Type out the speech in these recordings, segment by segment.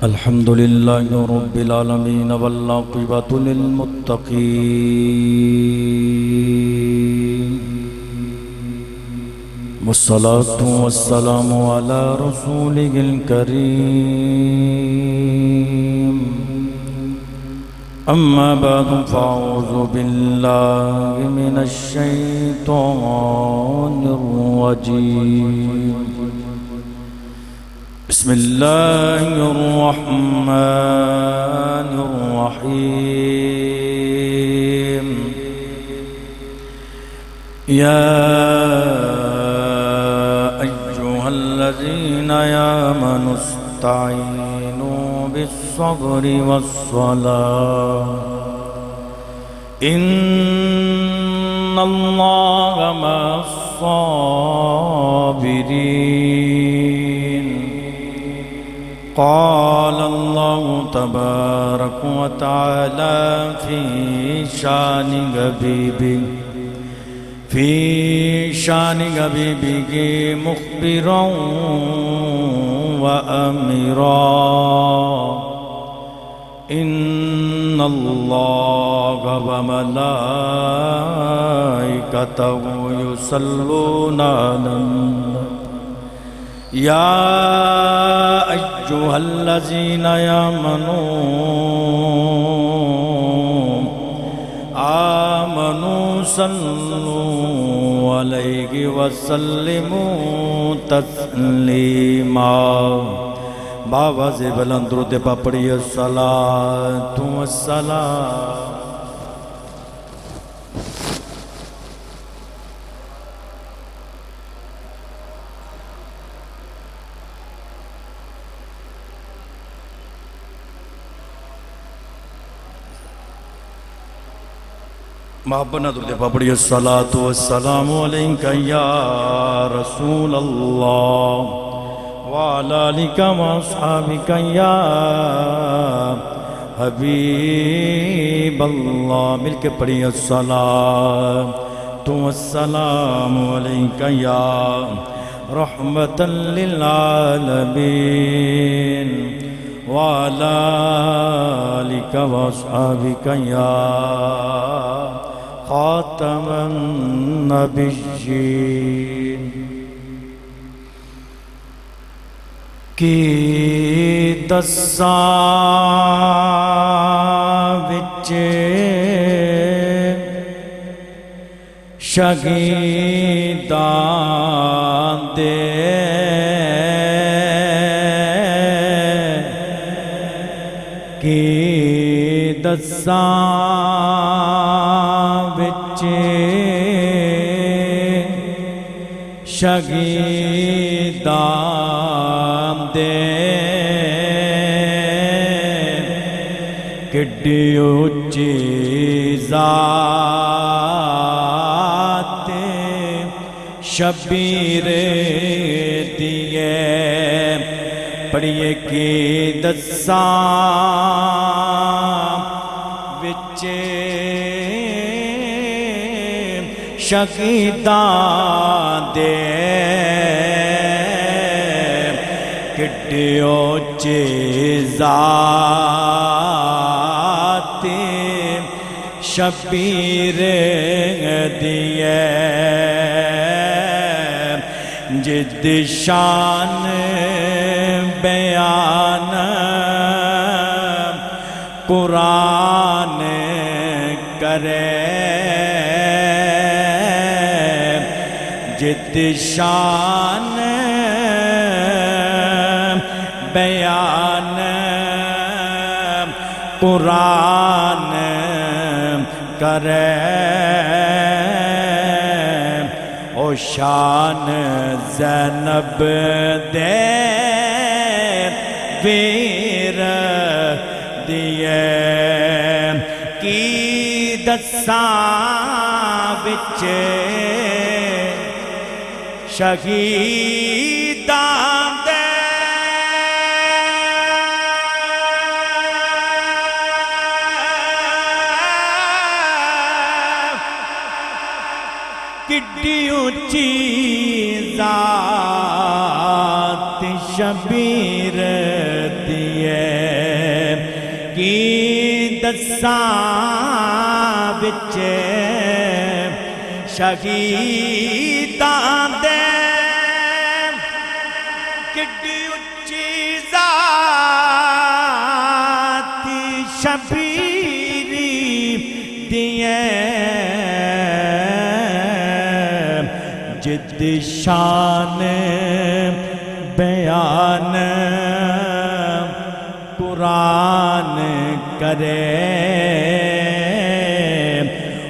الحمد لله رب العالمين والعاقبة للمتقين والصلاة والسلام على رسوله الكريم أما بعد فأعوذ بالله من الشيطان الرجيم بسم الله الرحمن الرحيم يا أيها الذين آمنوا استعينوا بالصبر والصلاة إن الله مع الصابرين قال الله تبارك وتعالى في شان حبيبه مخبرا وأمرا إن الله وملائكته يصلون على النبي يا أيها الذين آمنوا صلوا عليه وسلموا تسلیما باواز بلند درود پا پڑھیے الصلاة والسلام محبت درود پا پڑھیے الصلاة والسلام علیکہ یا رسول اللہ وعلى آلك وأصحابك يا حبيب الله مل کے پڑھیے الصلاة والسلام عليك يا رحمة للعالمين وعلى آلك وأصحابك يا خاتم النبيين کی دساں وچ شہیداں دے کی دساں وچ شہیداں کڈی اونچی ذات شبیر دیے پڑھیے کی دساں وچ شہیداں دے کڈی اونچی ذات شبیر دیے جد شان بیان قرآن کرے جد شان بیان قرآن کرے او شان زینب دے ویر دیے کی دساں وچ شہیداں دے کڈی اونچی ذات شبیر دیے کی دساں وچ شہیداں دے کڈی اچھی ذات شبیری دیے جد شان بیان قرآن کرے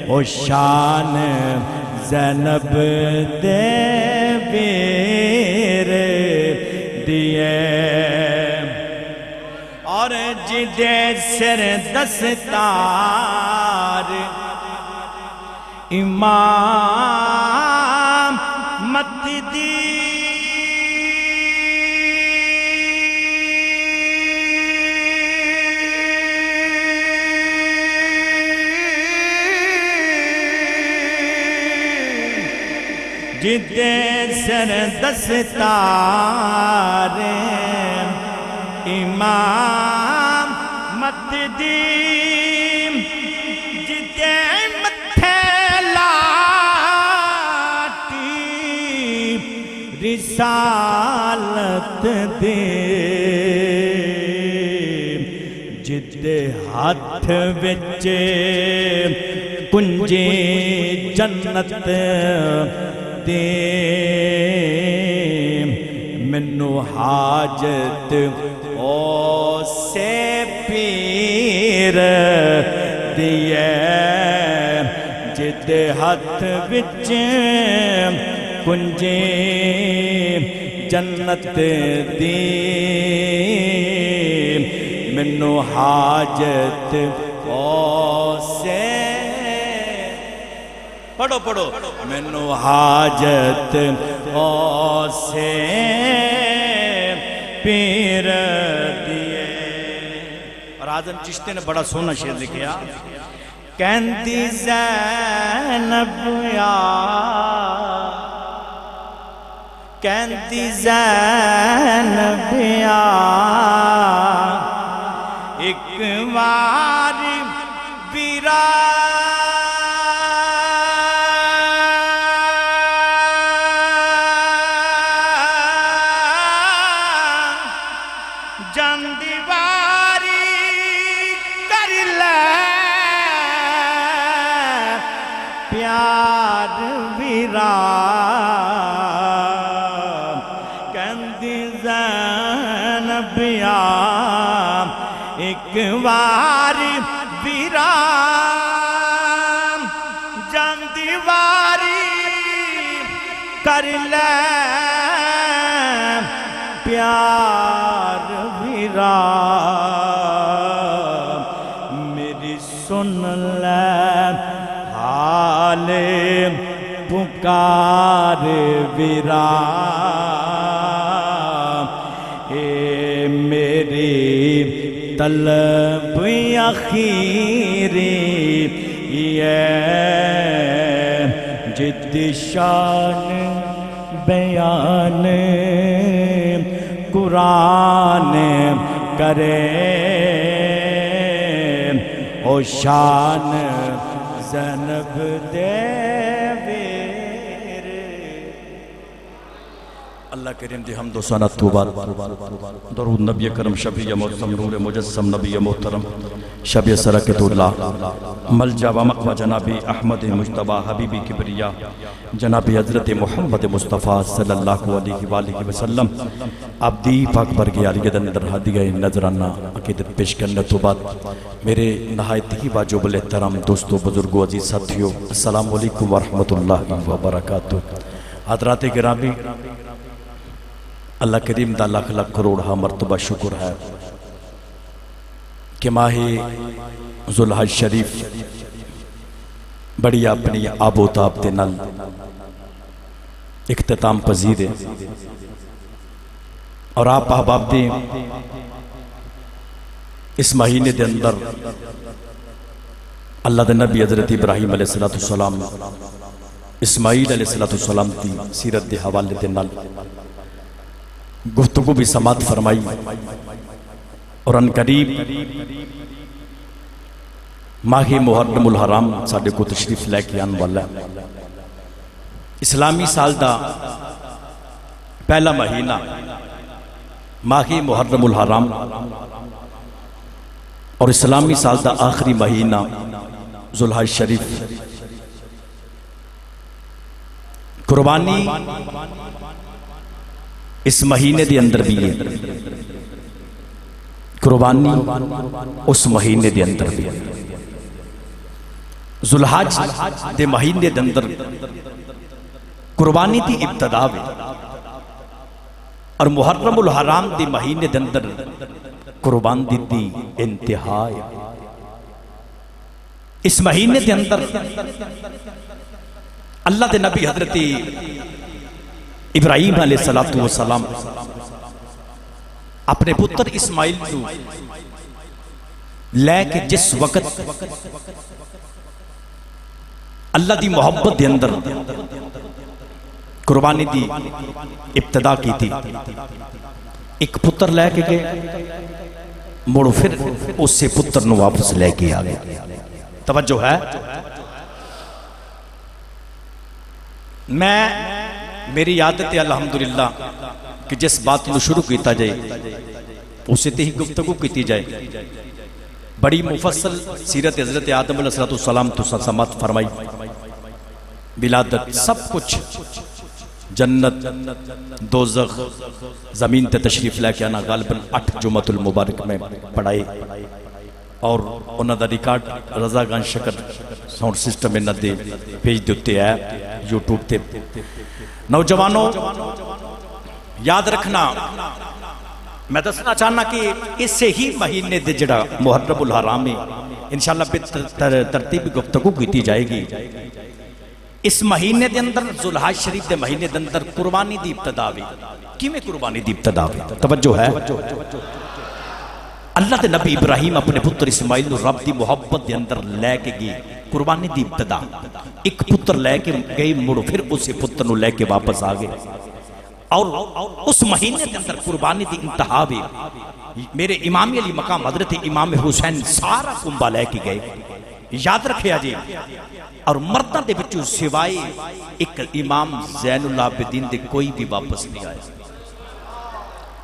او شان زینب دے ویر دیے اور جدے سر دستار امام مت دی جدے سر دستار امام مت دی جدے متھے لاٹی رسالت دے جدے ہاتھ وچ کنجے جنت دے منو حاجت او سے پیر دیے جد ہاتھ وچ کنجے جنت دی منو حاجت او سے پڑھو پڑھو منو حاجت او سے پیر دیے اور آدم چشتے نے بڑا سونا شعر لکھیا کہندی زینب یا کہندی زینب یا ایک وار بیرا پیار ویرا کہندی زینب یا ایک وار ویرا جاندی واری کر لے پیار ویرا میری سن لے حال پکار ویرا اے میری طلب اخیری یہ جد شان بیان قرآن کرے او شان زینب دے ویر اللہ کریم دی حمد و ثنا توبہ درود نبی کرم شفیع محترم نور مجسم نبی محترم شبیہ سرکت اللہ ملجا و مقوى جنابی احمد مجتبہ حبیبی کبریہ جنابی حضرت محمد مصطفیٰ صلی اللہ علیہ وآلہ وسلم عبدی پاک برگی علیہ اندر ہدیہ نظرانہ عقیدت پیش کرنے تو بعد میرے نہایت ہی واجب الاحترام دوستو بزرگو عزیز ساتھیو السلام علیکم ورحمت اللہ وبرکاتہ حضرات گرامی اللہ کریم دا لاکھ لاکھ کروڑ مرتبہ شکر ہے کہ ماہ ذوالحج شریف بڑی اپنی آب و تاب دے نال اختتام پذیر ہے اور آپ احباب دے اس مہینے دے اندر اللہ دے نبی حضرت ابراہیم علیہ السلام اسماعیل علیہ السلام دی سیرت دے حوالے دے نال گفتگو بھی سماعت فرمائی اور ان قریب ماہ محرم الحرام ساڈے کو تشریف لے کے آنے والا ہے۔ اسلامی سال دا پہلا مہینہ ماہ محرم الحرام اور اسلامی سال دا آخری مہینہ ذوالحج شریف۔ قربانی اس مہینے دے اندر بھی ہے، قربانی اس مہینے دے اندر بھی ہے۔ ذوالحج دے مہینے دے اندر قربانی دی ابتدا ہے اور محرم الحرام دے مہینے دے اندر قربان دی انتہا ہے۔ اس مہینے دے اندر اللہ دے نبی حضرت ابراہیم علیہ السلام اپنے پتر اسماعیل کو لے کے جس وقت اللہ دی محبت دے اندر قربانی دی ابتدا کی تھی، ایک پتر لے کے گئے، مڑو پھر اس سے پتر نو واپس لے کے آ گئے۔ توجہ ہے؟ میری عادت ہے الحمدللہ کہ جس بات کو شروع کیتا جائے اسے تے ہی گفتگو کیتی جائے۔ بڑی مفصل سیرت حضرت آدم علیہ السلام تو سماعت فرمائی، ولادت سب کچھ، جنت دوزخ زمین تے تشریف لے کے آنا غالباً 8 جمعۃ المبارک میں پڑھائے اور انہوں دا ریکارڈ رضا گان شکر ساؤنڈ سسٹم انہوں دے پیج دیتے ہیں یوٹیوب تے۔ نوجوانوں یاد رکھنا، میں دسنا چاہنا کہ اس سے ہی مہینے دے جڑا محرم الحرام ہے انشاءاللہ پہ ترتیب گفتگو کیتی جائے گی۔ اس مہینے دے اندر ذوالحج شریف دے مہینے دے اندر قربانی دی ابتدا ہوئی۔ کیویں قربانی دی ابتدا ہوئی؟ توجہ ہے؟ اللہ دے نبی ابراہیم اپنے پتر اسماعیل نو رب دی محبت دے اندر لے کے گئے، قربانی دی ابتدا ایک پتر لے کے گئے، مڑو پھر اسے پتر نو لے کے واپس آ گئے اور اس مہینے دے اندر قربانی دی انتہا بھی میرے امام علی مقام حضرت امام حسین سارا کنبہ لے کے گئے۔ یاد رکھے جی، اور مردہ دے بچوں سوائے ایک امام زین العابدین دے کوئی بھی واپس نہیں آئے۔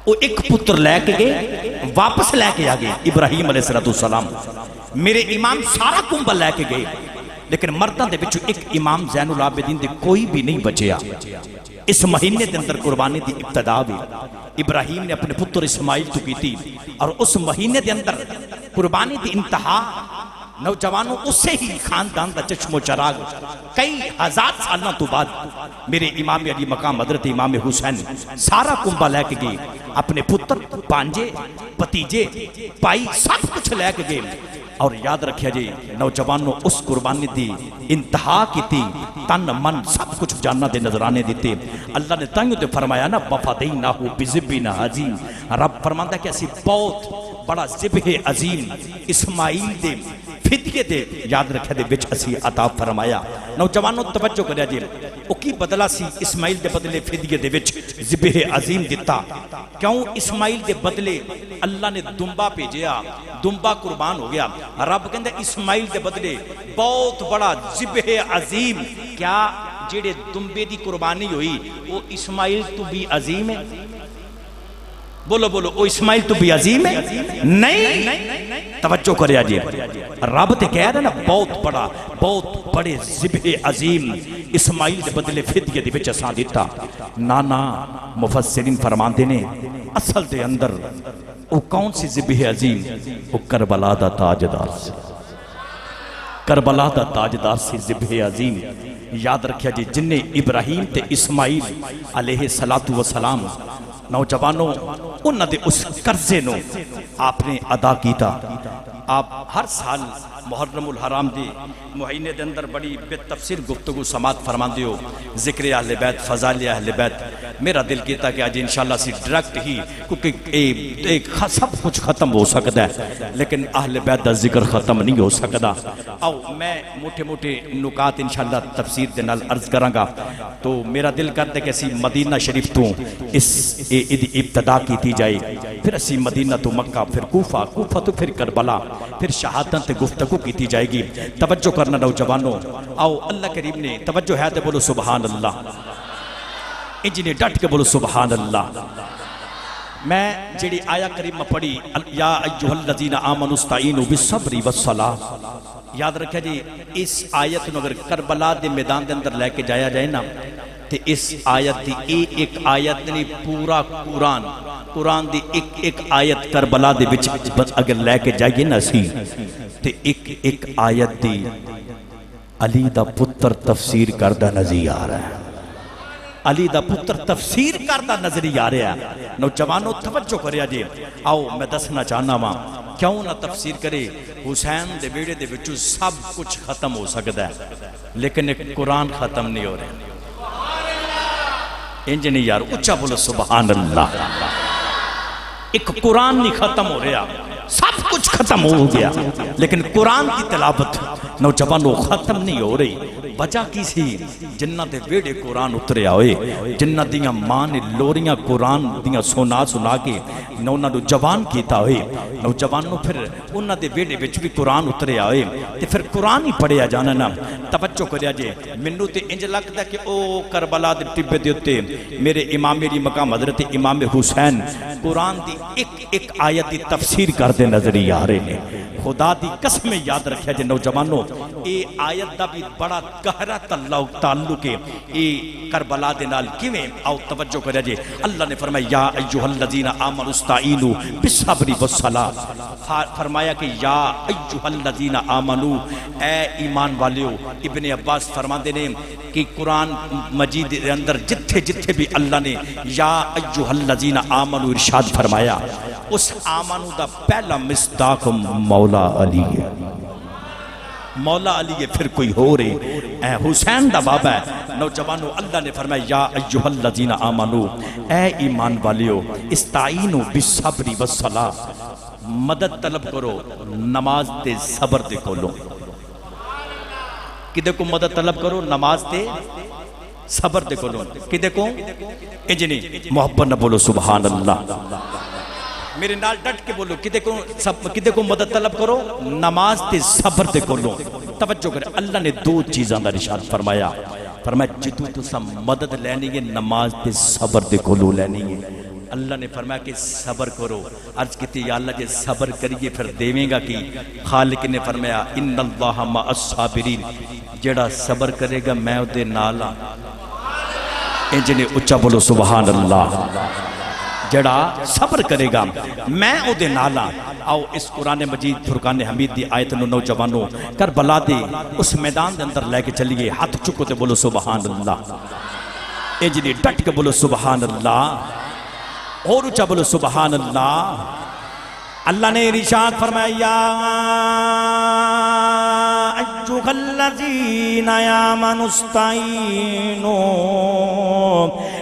وہ ایک پتر لے کے گئے، واپس لے کے آگئے ابراہیم علیہ السلام۔ میرے امام سارا کنبہ لے کے گئے، لیکن مردہ دے بچوں ایک امام زین العابدین دے کوئی بھی نہیں بچیا۔ اس مہینے دے اندر قربانی دی ابتدا بھی ابراہیم نے اپنے پتر اسماعیل تو کی تھی، اور اس مہینے دے اندر قربانی دی انتہا نوجوانوں اس سے ہی خاندان دا چشم و چراغ کئی ہزار سالوں تو بعد میرے امام علی مقام حضرت امام حسین سارا کنبہ لے کے گئے، اپنے پتر پانجے بھتیجے پائی سب کچھ لے کے گئے۔ اور یاد رکھیا جی نوجوانوں اس قربانی دی انتہا کی تھی، تن من سب کچھ جاننا دے نظرانے دیتے۔ اللہ نے تائیوں دے فرمایا نا وَفَدَيْنَاهُ بِذِبْحٍ عَظِيمٍ، رب فرماندہ کہ اسی بہت بڑا ذبح عظیم اسماعیل دے فدیے دے یاد رکھے دے بچ اسی عطا فرمایا۔ نوجوانوں توجہ کریا جی، او کی بدلہ سی اسماعیل دے بدلے فدیے دے بچ ذبح عظیم دیتا؟ کیوں؟ اسماعیل دے بدلے اللہ نے دنبا بھیجیا، دنبا قربان ہو گیا۔ رب کہندے اسماعیل دے بدلے بہت بڑا ذبح عظیم، کیا جڑے دنبے دی قربانی ہوئی وہ اسماعیل تو بھی عظیم ہے؟ بولو بولو، وہ اسماعیل تو بھی عظیم ہے؟ نہیں، توجہ کریا جی، رب تے کہہ رہا نا بہت بڑا بہت بڑے ذبح عظیم اسماعیل دے بدلے فدیے دے وچ اساں دیتا۔ نانا مفسرین فرماندے نے اصل دے اندر وہ کون سی ذبح عظیم؟ وہ کربلا دا تاجدار سے، کربلا دا تاجدار سے ذبح عظیم۔ یاد رکھیا جی جن نے ابراہیم تے اسماعیل علیہ السلام نوجوانوں انہاں دے اس قرضے نو آپ نے ادا کیتا۔ آپ ہر سال محرم الحرام دی مہینے دے اندر بڑی بے تفسیر گفتگو سماعت فرمان دیو ذکر اہل بیت فضائل اہل بیت میرا دل کیتا کہ آج انشاءاللہ سی ڈائریکٹ ہی کیونکہ سب کچھ ختم ہو سکتا ہے لیکن اہل بیت دا ذکر ختم نہیں ہو سکتا او میں موٹے موٹے نکات انشاءاللہ تفسیر دے نال عرض کروں گا تو میرا دل کرتا ہے کہ اسی مدینہ شریف تو اس ابتدا کی تھی جائے پھر اسی مدینہ تو مکہ پھر کوفہ کوفہ تو پھر کربلا پھر شہادت گفتگو کی تھی جائے گی توجہ کرنا نوجوانوں آؤ اللہ کریم نے توجہ ہے تو بولو سبحان اللہ انجینے ڈٹ کے بولو سبحان اللہ میں جیڑی آیا کریمہ پڑھی یا ایوہ الذین آمنوا استعینوا بالصبر والصلاۃ یاد رکھیں جی اس آیت نو اگر کربلا دے میدان دے اندر لے کے جایا جائے نا تو اس آیت دی ایک آیت نہیں پورا قرآن دی ایک آیت کربلا دے بچ اگر لے کے جائے نا سی تو ایک آیت دی علی دا پتر تفسیر کردہ نظر آ رہا ہے علی دا پتر تفسیر کردہ نظر آ رہا ہے نوجوانوں توجہ کریا جی آؤ میں دسنا چاہنا ماں کیوں نہ تفسیر کرے حسین دے بیڑے دے بچو سب کچھ ختم ہو سکتا ہے لیکن ایک قرآن ختم نہیں ہو رہا انجنی یار اچھا بولو سبحان اللہ ایک قرآن نہیں ختم ہو رہا سب کچھ ختم ہو گیا لیکن قرآن کی تلاوت نوجوانوں ختم نہیں ہو رہی وجہ کی سی جنہ دے ویڑے قرآن اتریا ہوئے جنہ دیاں ماں نے لوریاں قرآن دیاں سنا کے نونا نو جوان کیتا ہوئے نوجوانوں پھر انہ دے ویڑے وچ بھی قرآن اتریا ہوئے تے پھر قرآن ہی پڑھیا جانا نا توجہ کریا جے منو تے انج لگتا کہ او کربلا دے ٹبے دے ہوتے میرے امام میری مقام حضرت امام حسین قرآن دی ایک آیت دی تفسیر کر دے نظری آ رہے ہیں خدا دی قسم یاد رکھیا جے نوجوانوں اے آیت دا بھی بڑا گہرا تعلق ہے اے کربلا دے نال کیویں آؤ توجہ کریا جے اللہ نے فرمایا یا ایھا الذین آمنوا استعینوا بالصبر والصلاۃ فرمایا کہ یا ایھا الذین آمنوا اے ایمان والیو ابن عباس فرماندے نے کہ قرآن مجید دے اندر جتھے بھی اللہ نے یا ایھا الذین آمنوا ارشاد فرمایا اس آمنو دا پہلا مصداق مولا علی ہے مولا علی ہے پھر کوئی ہو رہے اے حسین دا بابا ہے نوجوانو اللہ نے فرمایا یا ایھا الذین آمنو اے ایمان والیو استعینوا بالصبر والصلاۃ مدد طلب کرو نماز تے صبر دے کولو کدے کو مدد طلب کرو نماز تے صبر دے کولو کدے کو اجنی محبت نہ بولو سبحان اللہ میرے نال ڈٹ کے بولو کدے کو مدد طلب کرو نماز تے صبر تے کولو توجہ کرے اللہ نے دو چیزاں دا ارشاد فرمایا جدو تسا مدد لینی ہے نماز تے صبر تے کولو لینی ہے اللہ نے فرمایا کہ صبر کرو عرض کیتی یا اللہ جے صبر کریے پھر دیویں گا کی خالق نے فرمایا ان اللہ مع الصابرین جڑا صبر کرے گا میں دے نال ہاں انجنے اچھا بولو سبحان اللہ جڑا صبر کرے گا میں او دے نالا آؤ اس قرآن مجید فرقان حمید دی آیت نو نوجوانوں کربلا دے اس میدان دے اندر لے کے چلیے ہاتھ چکو تے بولو سبحان اللہ انجنی ڈٹ کے بولو سبحان اللہ اور اچھا بولو سبحان اللہ اللہ نے ارشاد فرمایا ایھا الذین آمنوا استعینوا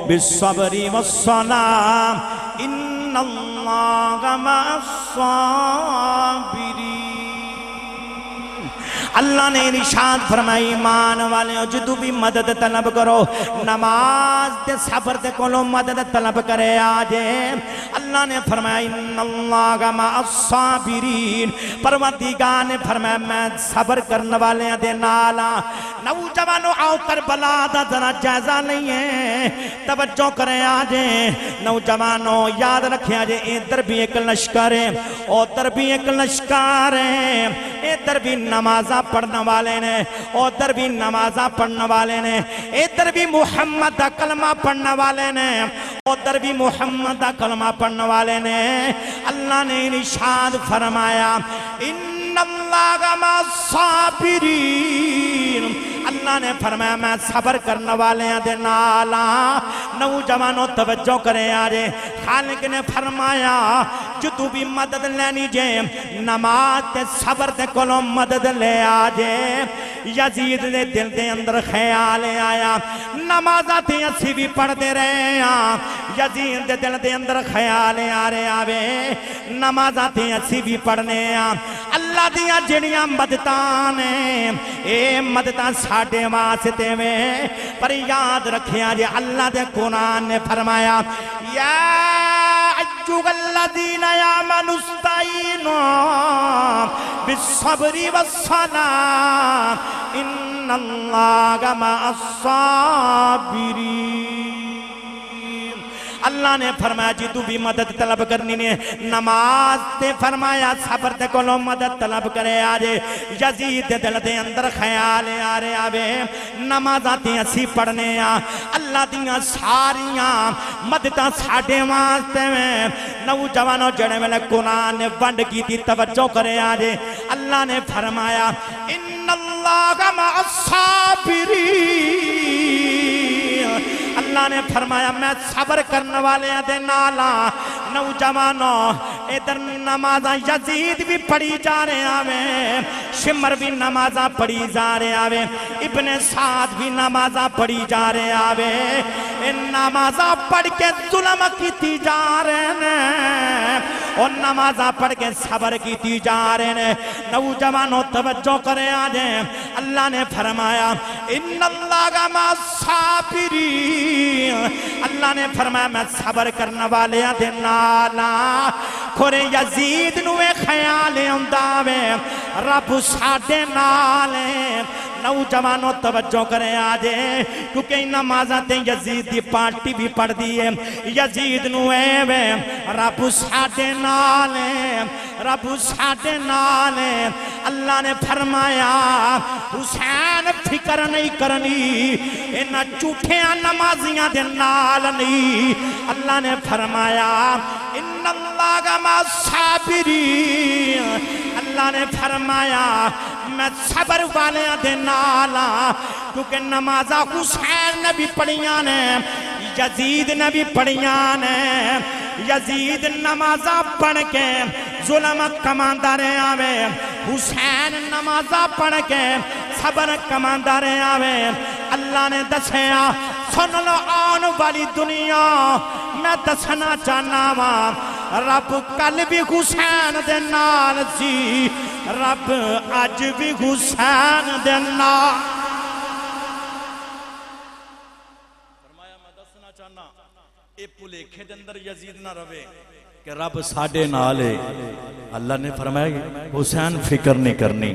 بالصبر والصلاۃ ان اللہ مع الصابرین اللہ نے ارشاد فرمائی ایمان والے جدو بھی مدد طلب کرو نماز دے صبر دے کولو مدد طلب کرے آجے اللہ نے فرمایا ان اللہ مع الصابرین پروردگار نے فرمایا میں صبر کرنے والے دے نالا نوجوانوں آؤ کربلا دا ذرا جائزہ نہیں ہے توجہ کرے آجے نوجوانوں یاد رکھے آجے ادھر بھی ایک لشکر ہے ادھر بھی ایک لشکر ہے ادھر بھی نمازہ پڑھنے والے نے ادھر بھی نمازہ پڑھنے والے نے ادھر بھی محمد دا کلمہ پڑھنے والے نے ادھر بھی محمد دا کلمہ پڑھنے والے نے اللہ نے ارشاد فرمایا ان اللہ مع الصابرین اللہ اللہ نے فرمایا میں صبر کرنے والے دے نالا نوجوانوں توجہ کرے آجے خالق نے فرمایا جدو بھی مدد لینی جے نماز تے صبر تے کولوں مدد لے آجے یزید دے دل دے اندر خیال آیا نمازہ تے اسی بھی پڑھ دے رہے ہیں یزید دے دل دے اندر خیال آ رہے آوے نمازہ تے اسی بھی پڑھنے ہیں اللہ دیا جڑیاں مددانے اے مدداں ساڑھے واسطے میں پر یاد رکھے آجے اللہ دے قرآن نے فرمایا یا ایوہ الذین آمنوا استعینوا بالصبر والصلاۃ ان اللہ مع الصابرین اللہ نے فرمایا جی تو بھی مدد طلب کرنی نے نماز تے فرمایا صبر تے کولوں مدد طلب کرے آجے یزید دے دل دے اندر خیال آ رہے آوے نمازاں تے اسی پڑھنے اللہ دیاں ساریاں مدداں ساڑھے واسطے میں نوجوانوں جڑے میں قرآن نے ونڈ کی تھی توجہ کرے آجے اللہ نے فرمایا ان اللہ مع الصابرین اللہ نے فرمایا میں صبر کرنے والے دے نالا نوجوانوں ادھر نمازہ یزید بھی پڑھی جا رہے آوے شمر بھی نمازہ پڑھی جا رہے آوے ابن سعد بھی نمازہ پڑھی جا رہے آوے نمازہ پڑھ کے ظلم کی جا رہے ہیں اور نمازہ پڑھ کے صبر کی جا رہے ہیں نوجوانوں توجہ کرے آجیں اللہ نے فرمایا ان اللہ مع الصابرین اللہ نے فرمایا میں صبر کرنے والے دے نالا کھورے یزید نوے خیال انداوے رب ساڑھے نالے نوجوانوں توجہ کرے آجے کیونکہ نمازہ تے یزید دی پارٹی بھی پڑھ دیئے یزید نوے وے رب ساڑھے نالے رب ساڑھے نالے اللہ نے فرمایا حسین فکر نہیں کرنی انہا چوٹھیاں نمازیاں دے نال نہیں اللہ نے فرمایا ان اللہ مع الصابرین اللہ نے فرمایا میں صبر والے دے نالا کیونکہ نمازہ حسین نے بھی پڑھیاں نے یزید نے بھی پڑھیاں نے یزید نمازہ پڑھ کے ظلم کماندہ رہے آوے حسین نمازہ پڑھ کے صبر کماندہ رہے آوے اللہ نے دسیا سن لو آن والی دنیا میں دسنا چاہنا وا رب کل بھی حسین دے نال سی رب آج بھی حسین دے نال فرمایا میں دسنا چاہنا اے پلیکھے دے اندر یزید نہ روے کہ رب ساڑھے نالے اللہ نے فرمایا حسین فکر نہیں کرنی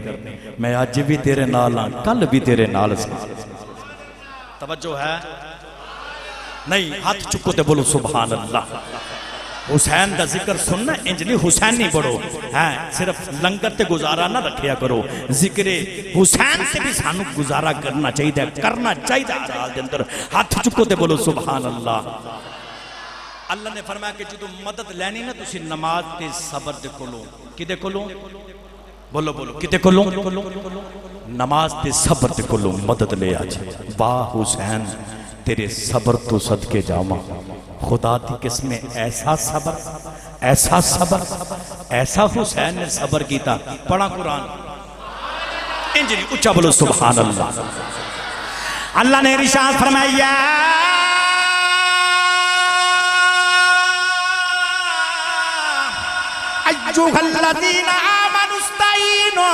میں آج بھی تیرے نال ہاں کل بھی تیرے نال سی توجہ ہے نہیں ہاتھ چکو تے بولو سبحان اللہ حسین دا ذکر سننا انجلی حسین نہیں بڑھو صرف لنگر تے گزارا نہ رکھیا کرو ذکر حسین سے بھی سانو گزارا کرنا چاہیے حال دے اندر ہاتھ چکو تے بولو سبحان اللہ اللہ نے فرمایا کہ جدو مدد لینی نا تسی نماز تے صبر دے کولو کدے کولو بولو بولو کدے کولو نماز تے صبر دے کولو مدد لے آج واہ حسین تیرے صبر تو صدقے جاما خدا دی قسم ایسا صبر ایسا حسین نے صبر کیتا پڑھا قرآن انجلی اچھا بولو سبحان اللہ اللہ نے ارشاد فرمایا ایوہ الذین آمنوا استعینوا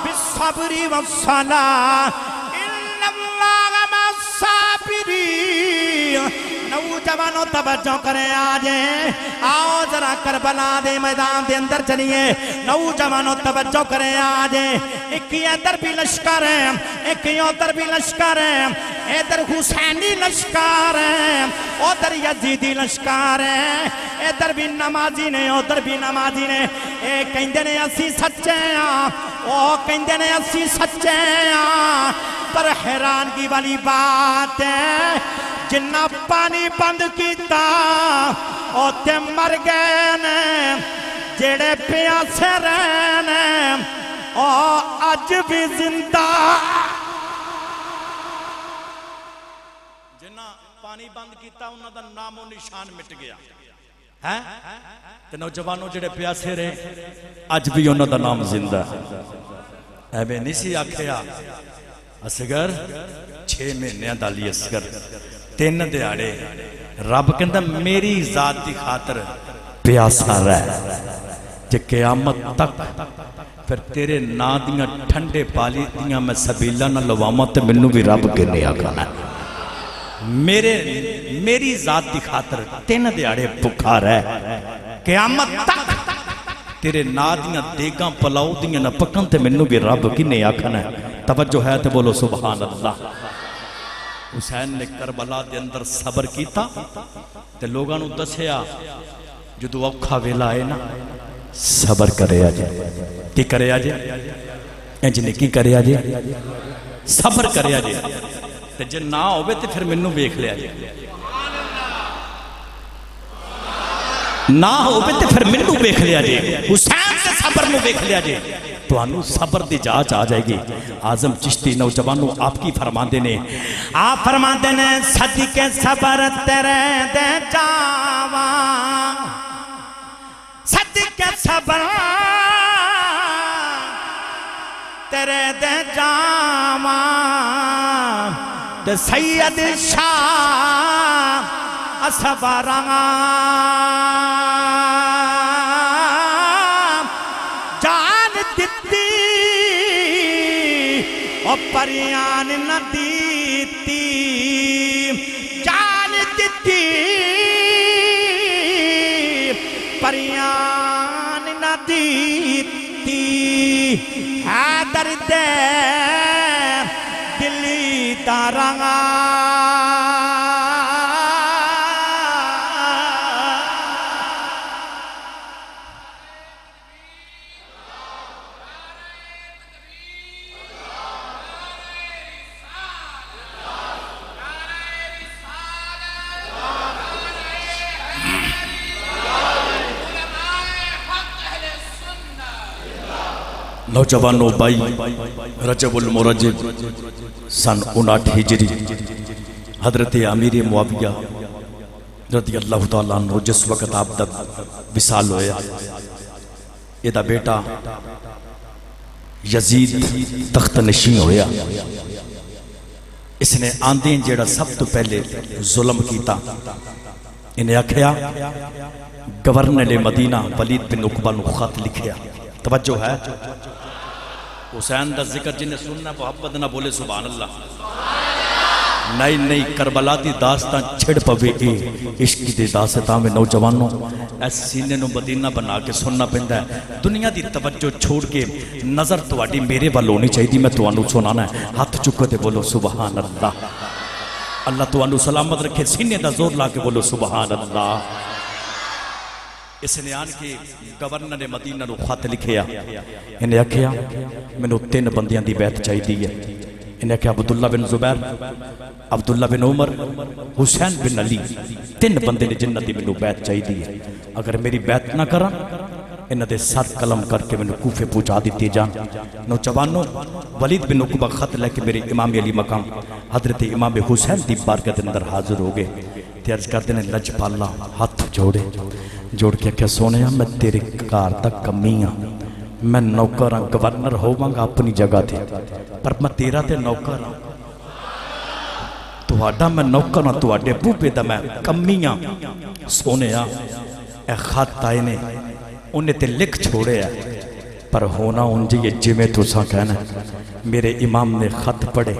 بالصبر والصلاۃ ان اللہ مع الصابرین نوجوانوں توجہ کرے آجے آؤ ذرا کربلا دے میدان دے اندر چلیے نوجوانوں توجہ کرے آجے ایک ادھر بھی لشکر ہے ایک ادھر بھی لشکر ہے ادھر حسینی لشکر ہے ادھر یزیدی لشکر ہے ادھر بھی نمازی نے ادھر بھی نمازی نے اے کہندے نے اسی سچے ہیں او کہندے نے اسی سچے ہیں پر حیران کی والی بات ہے جنہ پانی بند کیتا او تے مر گئے نے جڑے پیاسے رہنے او اج بھی زندہ بند کیتا انہاں دا نام و نشان مٹ گیا ہے تے نوجوانوں جڑے پیاسے رہے اج بھی انہاں دا نام زندہ ہے ایویں نہیں سی آکھیا اصغر 6 مہینے دا لی اصغر 3 دیہاڑے رب کہندا میری ذات دی خاطر پیاسا رہ جے قیامت تک پھر تیرے نا دیاں ٹھنڈے پالی دیاں میں سبیلہ نہ لواما تے منو بھی رب کے نہیں آکھانا میری ذات دی خاطر 3 دیہاڑے بھکھا رہ قیامت تک تیرے نا دیاں دیگاں پلاؤ دیاں نہ پکن تے منو بھی رب کی نہیں آکھانا توجہ ہے تے بولو سبحان اللہ حسین نے کربلا دے اندر صبر کیتا تے لوگاں نو دسیا جدو اوکھا ویلا ہے نا صبر کرے آجے کی کرے آجے انجنے کی کرے آجے صبر کرے آجے تے جے نہ ہوئے تے پھر منو بیکھ لے آجے نہ ہوئے تے پھر منو بیکھ لے آجے حسین سے صبر نو بیکھ لے آجے تو انو صبر دی جاچ آ جائے گی آزم چشتی نوجوانوں آپ کی فرماندے نے آپ فرماندے نے صدقے صبر تیرے دے جاواں صدقے صبر تیرے دے جاواں تے سید شاہ اصبراں جان دتی او پریان نہ دیتی جان دتی پریان نہ دیتی حیدر دے دلی تارنگا نوجوانوں بائی رجب المرجب سن 59 ہجری حضرت امیر معاویہ رضی اللہ تعالیٰ عنہ جس وقت آپ تک وصال ہویا یہ دا بیٹا یزید تخت نشین ہویا اس نے آندیں جیڑا سب تو پہلے ظلم کیتا انہیں آکھیا گورنر مدینہ ولید بن عقبہ نو خط لکھیا توجہ ہے حسین دا ذکر جنہیں سننا محبت نہ بولے سبحان اللہ نئی کربلا دی داستان چھڑ پوے اے عشق دی داستان میں نوجوانوں ایس سینے نو مدینہ بنا کے سننا پہندا ہے دنیا دی توجہ چھوڑ کے نظر تواڈی میرے وال ہونی چاہیے میں تانوں سنانا ہے ہاتھ چکو تے بولو سبحان اللہ اللہ تانوں سلامت رکھے سینے دا زور لا کے بولو سبحان اللہ اس نے آن کے گورنر مدینہ نو خط لکھیا انہیں آکھیا میں نو 3 بندیاں دی بیعت چاہی دی ہے انہیں آکھیا عبداللہ بن زبیر عبداللہ بن عمر حسین بن علی 3 بندے نے جنہ دی میں نو بیعت چاہی دی ہے اگر میری بیعت نہ کرا انہ دے سر قلم کر کے میں نو کوفے پہنچا دیتی جان نوجوانوں ولید بن عقبہ خط لے کے میرے امام علی مقام حضرت امام حسین دی بارگاہ کے اندر حاضر ہو گئے تے عرض کرتے ہیں لج پالا ہاتھ جوڑ کے کہ سونے میں تیرے کار تک کمی ہاں میں نوکر ہاں گورنر ہوواں گا اپنی جگہ تھے پر میں تیرا تے نوکر ہاں تواڈا میں نوکر ہاں تواڈے بوبے دا میں کمی ہاں سونے اے خط آئے نے انہیں تے لکھ چھوڑے ہیں پر ہونا انجھے یہ جمیں تو سا کہنا ہے میرے امام نے خط پڑھے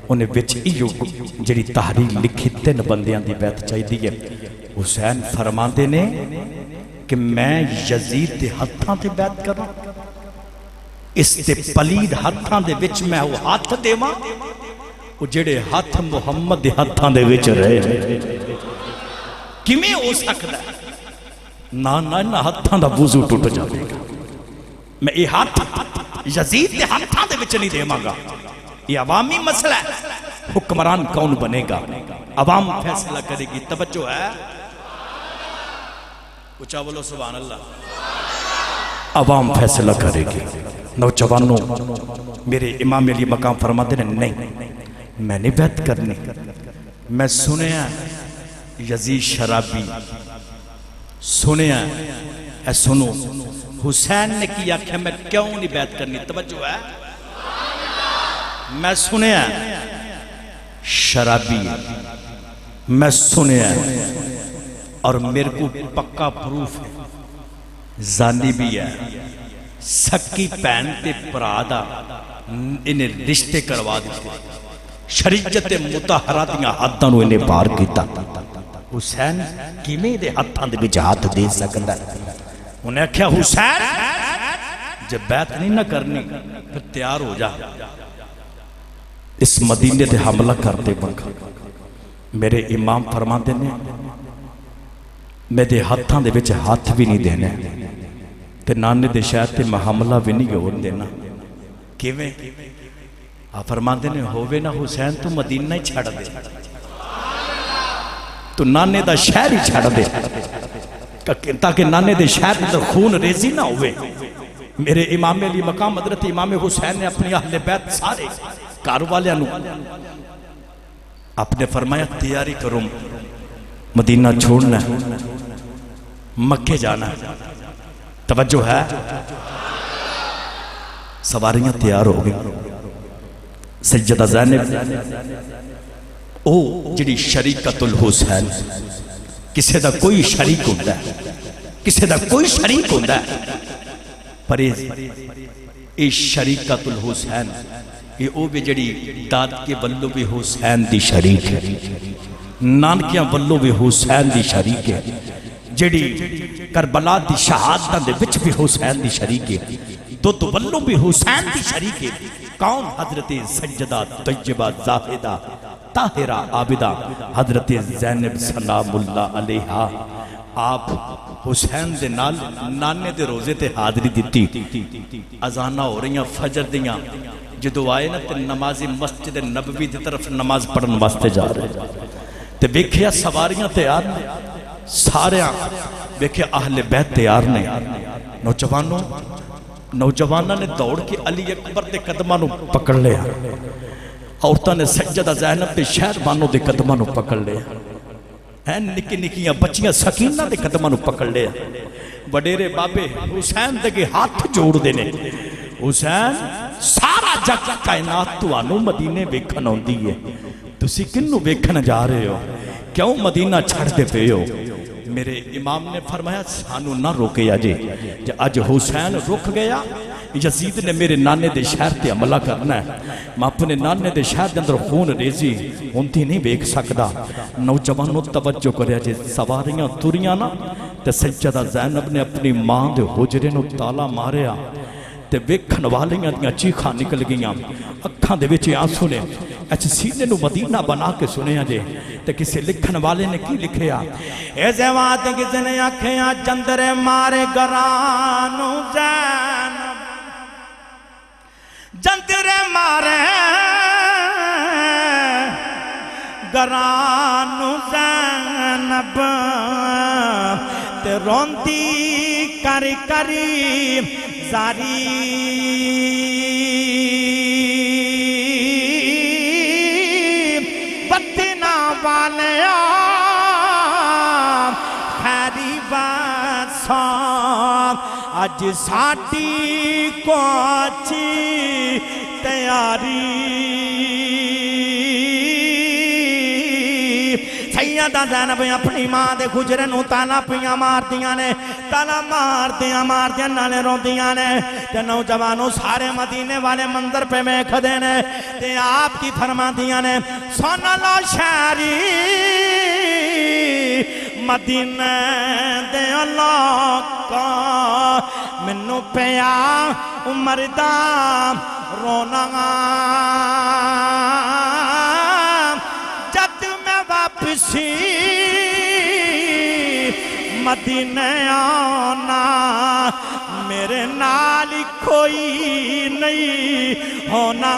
انہیں وچ ایو جڑی تحریر لکھی 3 بندیاں دی بیعت چاہی دی ہے حسین فرماندے نے کہ میں یزید دے ہتھاں تے بیعت کروں اس تے پلید ہتھاں دے وچ میں وہ ہاتھ دیواں وہ جڑے ہاتھ محمد دے ہتھاں دے وچ رہے کیویں ہو سکدا ہے نہ ہتھاں دا وضو ٹوٹ جاوے گا میں یہ ہاتھ یزید دے ہتھاں دے وچ نہیں دیواں گا یہ عوامی مسئلہ ہے حکمران کون بنے گا عوام فیصلہ کرے گی توجہ ہے اچھا بولو سبحان اللہ عوام فیصلہ کرے گی نوجوانوں میرے امام علی مقام فرماتے ہیں نہیں میں نہیں بیعت کرنی میں سنے ہیں یزید شرابی سنیا اے سنو حسین نے کیا کہ میں کیوں نہیں بیعت کرنی توجہ ہے میں سنیا شرابی میں سنیا اور میرے کو پکا پروف ہے زانی بھی ہے سکی پین تے پرادا انہیں رشتے کروا دیتے شریعت متحرہ دیا حداں نو انہیں پار کیتا حسین کیمیں دے ہاتھاں دے بچ ہاتھ دے سکتا انہیں کہا حسین جب بیعت نہیں نہ کرنی پھر تیار ہو جا اس مدینے دے حملہ کرتے بنکا میرے امام فرما دینے میرے ہاتھاں دے بچ ہاتھ بھی نہیں دینے تے نانے دے شاید تے حملہ بھی نہیں گور دینا کیویں آپ فرما دینے ہووے نہ حسین تو مدینہ ہی چھڑ دے تو نانے دا شہر ہی چھڑ دے تاکہ نانے دے شہر در خون ریزی نہ ہوئے میرے امام علی مقام حضرت امام حسین نے اپنی اہل بیت سارے کاروالیاں نو آپ نے فرمایا تیاری کروں مدینہ چھوڑنا ہے مکے جانا ہے توجہ ہے سواریاں تیار ہو گئی سیدہ زینب او جڑی شریکت الحسین کسے دا کوئی شریک ہوندہ ہے کسے دا کوئی شریک ہوندہ ہے پر اس شریکت الحسین یہ او بھی جڑی داد کے بلو بھی حسین دی شریک ہے نانکیاں بلو بھی حسین دی شریک ہے جڑی کربلا دی شہادتاں دے وچ بھی حسین دی شریک ہے دو بلو بھی حسین دی شریک ہے کون حضرت سجدہ طیبہ زاہدہ طاہرہ عابدہ حضرت زینب سلام اللہ علیہا آپ حسین دے نال نانے دے روزے تے حاضری دیتی اذانہ ہو رہی ہیں فجر دیاں جدو آئے نا تے نمازی مسجد نبوی دی طرف نماز پڑھن واسطے جا رہے تے بیکھیا سواریاں تیار نے ساریاں بیکھیا اہل بیت تیار نے نوجوانہ نے دوڑ کے علی اکبر دے قدمانو پکڑ لیا عورتاں نے سجدہ زینب دے شہربانوں دے قدمانو پکڑ لیا نکی نکیاں بچیاں سکینہ دے قدمانو پکڑ لیا وڈیرے بابے حسین دے کے ہاتھ جوڑ دینے حسین سارا جگ کائنات تو آنو مدینے ویکھن ہوندی ہے تسی کنو ویکھن جا رہے ہو کیوں مدینہ چھڑ دے پہ ہو میرے امام نے فرمایا سانو نہ روکے آجے جب آج حسین رک گیا یزید نے میرے نانے دے شہر تے عملہ کرنا ہے میں اپنے نانے دے شہر دے اندر خون ریزی انتی نہیں بیک سکدا نوجوانوں توجہ کرے آجے سواریاں توریاں نا تے سجدہ زینب نے اپنی ماں دے حجرے نو تالا ماریا تے ویکھن والیاں دیاں چیخاں نکل گئیاں اکھاں دے وچ آنسو نے اچھا سینے نو مدینہ بنا کے سنے آجے تے کسی لکھن والے نے کی لکھیا اے زیوات کس نے آکھیاں جندر مارے گرانو زینب جندر مارے گرانو زینب تے روندی کری کری زاری بطنا والیا خیری بسا آج ساٹی کو اچھی تیاری سیدہ زینب اپنی ماں دے خجرے نو تالا پیاں مار دیاں نے تالا مار دیاں نالے رو دیاں نے تے نوجوانوں سارے مدینے والے منظر پہ میں کھدے نے تے آپ کی فرما دیاں نے سن لو شہری مدینے دے اللہ کا منو پیا مردہ رونا واپسی مدینے آنا میرے نال کوئی نہیں ہونا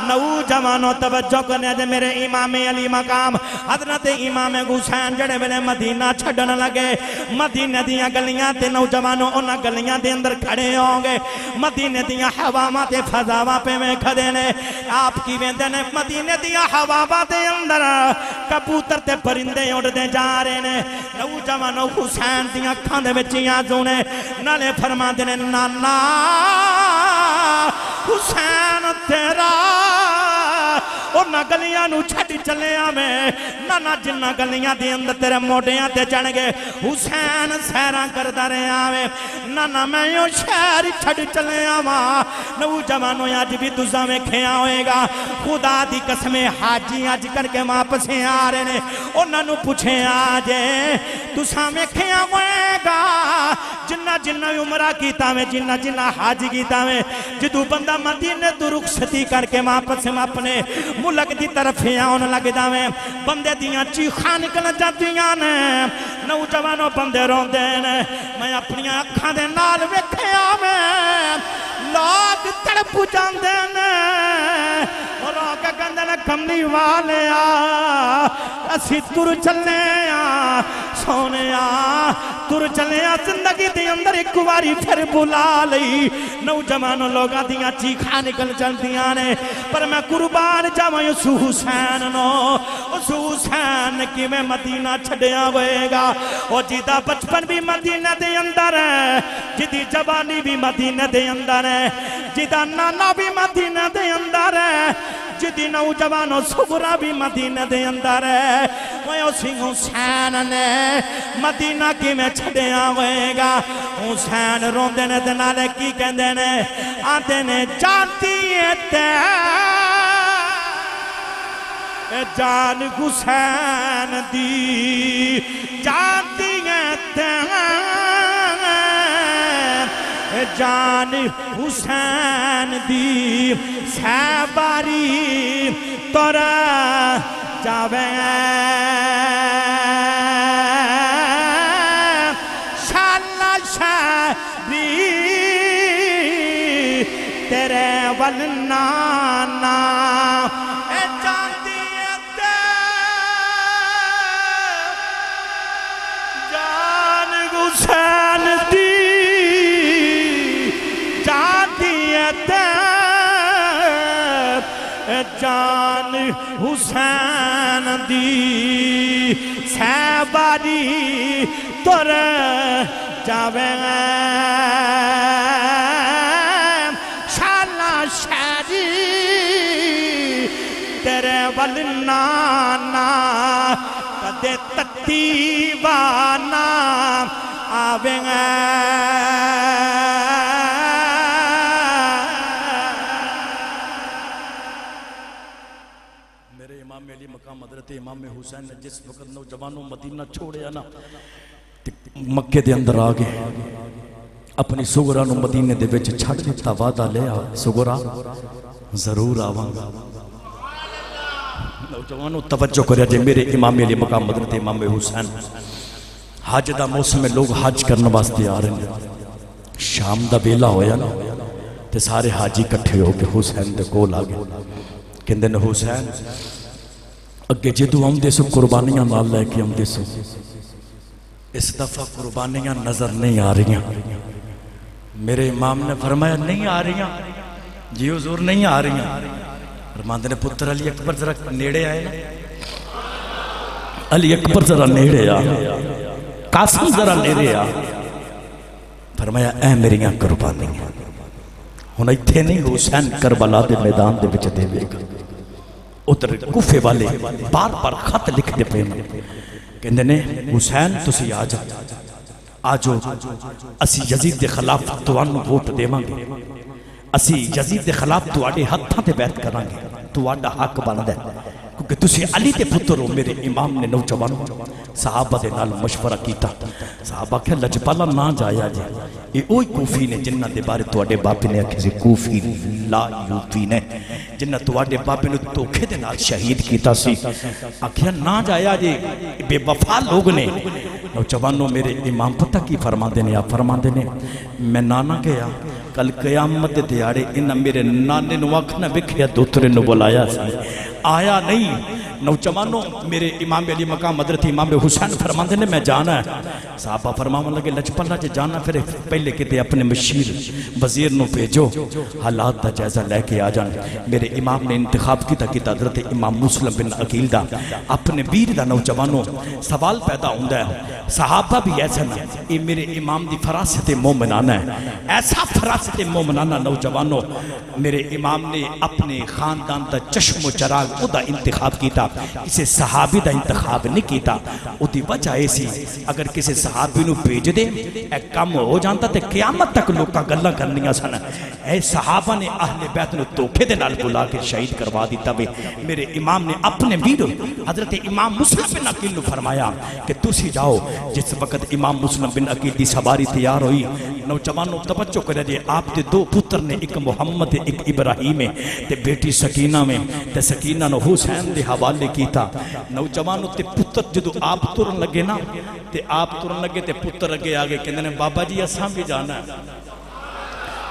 نوجوانوں توجہ کرنے دے میرے امام علی مقام حضرت امام حسین جڑے ویلے مدینہ چھڈن لگے مدینہ دیاں گلیاں تے نوجوانوں انہاں گلیاں دے اندر کھڑے ہوں گے مدینہ دیاں ہواواں تے فضاواں پہ میں کھڑے نے آپ کی ویندے نے مدینہ دیاں ہواواں دے اندر کبوتر تے پرندے اڑدے جا رہے نے نوجوانوں حسین دیاں اکھاں دے وچ آنسو نے نالے فرماندے نے نانا حسین تیرا انہاں گلیاں نو چھڈ چلے آویں نانا جنہ گلیاں دے اندر تیرے موڈیاں تے چڑھ گئے حسین سیراں کردا رہے آویں نانا میں یوں شہر چھڈ چلے آواں نوجوانوں اج بھی تساں ویکھیا ہوئے گا خدا دی قسم حاجی اج کر کے واپس آ رہے نے انہاں نو پوچھے آجے تساں ویکھیا ہوئے گا جنہ جنہ عمرہ کیتا میں جنہ جنہ حاج کیتا میں جدو بندہ مدینے تو رخصتی کر کے واپس اپنے ملک دی طرف آن لگ جاویں بندے دیاں چیخاں نکل جاتیاں نے نوجوانوں بندے روندے نے میں اپنی اکھاں دے نال ویکھیا میں لوگ تڑپ جاندے نے رو کے کہندے نے کملی والے اسی تر چلے سونے تر چلے زندگی دے اندر ایک واری پھر بلا لئی نوجوانوں لوگاں دیاں چیخاں نکل چلدیاں نے پر میں قربان جاواں اس حسین نو اس حسین کی میں مدینہ چھڈیا ہوئے گا او جیدہ بچپن بھی مدینہ دے اندر ہے جیدی جوانی بھی مدینہ دے اندر ہے جیدہ نانا بھی مدینہ دے اندر ہے جیدی نوجوانوں صبرہ بھی مدینہ دے اندر ہے وہ اسی حسین نے مدینہ کی میں چھڈیا ہوئے گا حسین روندے نے دنالے کی کہندے نے آتے نے جاتی تے جان حسین دی جاتی تے جان حسین دی سہباری تورا جاویں شالا شہری تیرے والنانا جان حسین دی جان حسین دی سہباری تر جاویں شالا شہری تیرے والنانا کدے تتی وانا آویں امام حسین نے جس وقت نوجوانوں مدینہ چھوڑیا نا مکے دے اندر آگے اپنی سغرا نو مدینے دے وچ چھڑ دیتا وعدہ لیا سغرا ضرور آواں گا نوجوانوں توجہ کریا جے میرے امام علی مقام حضرت امام حسین حج دا موسم لوگ حج کرنے واسطے آ رہے ہیں شام دا ویلا ہویا نا تے سارے حاجی کٹھے ہو کے حسین دے کول آ گئے کہندے نے حسین اگے جدو آمدے سو قربانیاں نال لے کے آمدے سو اس دفعہ قربانیاں نظر نہیں آ رہی ہیں میرے امام نے فرمایا نہیں آ رہی ہیں جی حضور نہیں آ رہی ہیں فرماندے نے پتر علی اکبر ذرا نیڑے آئے نا علی اکبر ذرا نیڑے آ قاسم ذرا نیڑے آ فرمایا اے میریاں قربانیاں ہن ایتھے نہیں حسین کربلا دے میدان دے وچ دے وے گا ادھر کوفے والے بار بار خط لکھتے پے کہندے نے حسین تسی آجو اسی یزید دے خلاف تانوں ووٹ دیواں گے اسی یزید دے خلاف تواڈے ہتھاں تے بیعت کراں گے تواڈا حق بندا ہے کیونکہ تسی علی دے پتر ہو میرے امام نے نوجوانوں صحابہ دے نال مشورہ کیتا صحابہ کہ لجپالا نہ جایا جے یہ اوہی کوفی نے جنہ دے بارے تواڈے باپ نے آکھیا سی کوفی لا یوفی نے جنہ تواڈے باپ نے دھوکے دے نال شہید کیتا سی آکھیا نہ جایا جے بے وفا لوگ نے نوجوانوں میرے امام پتہ کی فرماندے نے آپ فرماندے نے میں نانا گیا کل قیامت دے دیاڑے انہاں میرے نانے نو آکھنا ویکھیا دوترے نو بلایا سی آیا نہیں نوجوانوں میرے امام علی مقام حضرت امام حسین فرماندے نے میں جانا ہے صحابہ فرماون لگے لجپالا جے جانا پھر پہلے کتے اپنے مشیر وزیر نو بھیجو حالات دا جائزہ لے کے آ جان میرے امام نے انتخاب کیتا حضرت امام مسلم بن عقیل دا اپنے بیر دا نوجوانوں سوال پیدا ہوندا ہے صحابہ بھی ایسا نہ یہ میرے امام دی فراست مومنانہ ہے ایسا فراست مومنانہ نوجوانوں میرے امام نے اپنے خاندان دا چشم و چراغ او دا انتخاب کیتا کسی صحابی دا انتخاب نہیں کیتا او دی وجہ ایسی اگر کسی صحابی نو بھیج دے ایک کام ہو جانتا تے قیامت تک لوگاں گلہ کرنیاں سن اے صحابہ نے اہل بیت نو دھوکے دے نال بلا کے شہید کروا دیتا وے میرے امام نے اپنے ویر حضرت امام مسلم بن عقیل نو فرمایا کہ تسی جاؤ جس وقت امام مسلم بن عقیل دی سواری تیار ہوئی نوجوانوں توجہ کرے دے آپ دے دو پتر نے ایک محمد ایک ابراہیم ہے تے بیٹی سکینہ میں تے سکینہ نو حسین دے حوالے کیتا نوجوانوں تے پتر جدو آپ ترن لگے نا تے آپ ترن لگے تے پتر لگے آگے کہندے نے بابا جی اساں بھی جانا ہے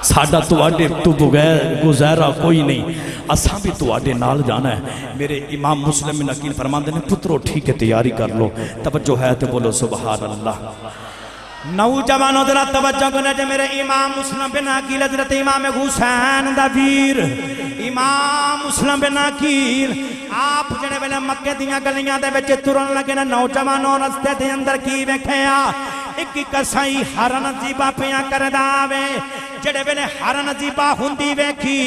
ساڑھا تواڈے تو بغیر گزارا کوئی نہیں اساں بھی تواڈے نال جانا ہے میرے امام مسلم بن عقیل فرماندے نے پترو ٹھیک ہے تیاری کر لو توجہ ہے تے بولو سبحان اللہ نوجوانوں ذرا توجہ کرنے جے میرے امام مسلم بن عقیل حضرت امام حسین دا ویر امام مسلم بن عقیل آپ جڑے ویلے مکے دیاں گلیاں دے وچ ترن لگے نا نوجوانوں رستے دے اندر کی ویکھیا ایک کسائی ہرن زیبا پیاں کردا وے جڑے ویلے ہرن زیبا ہوندی ویکھی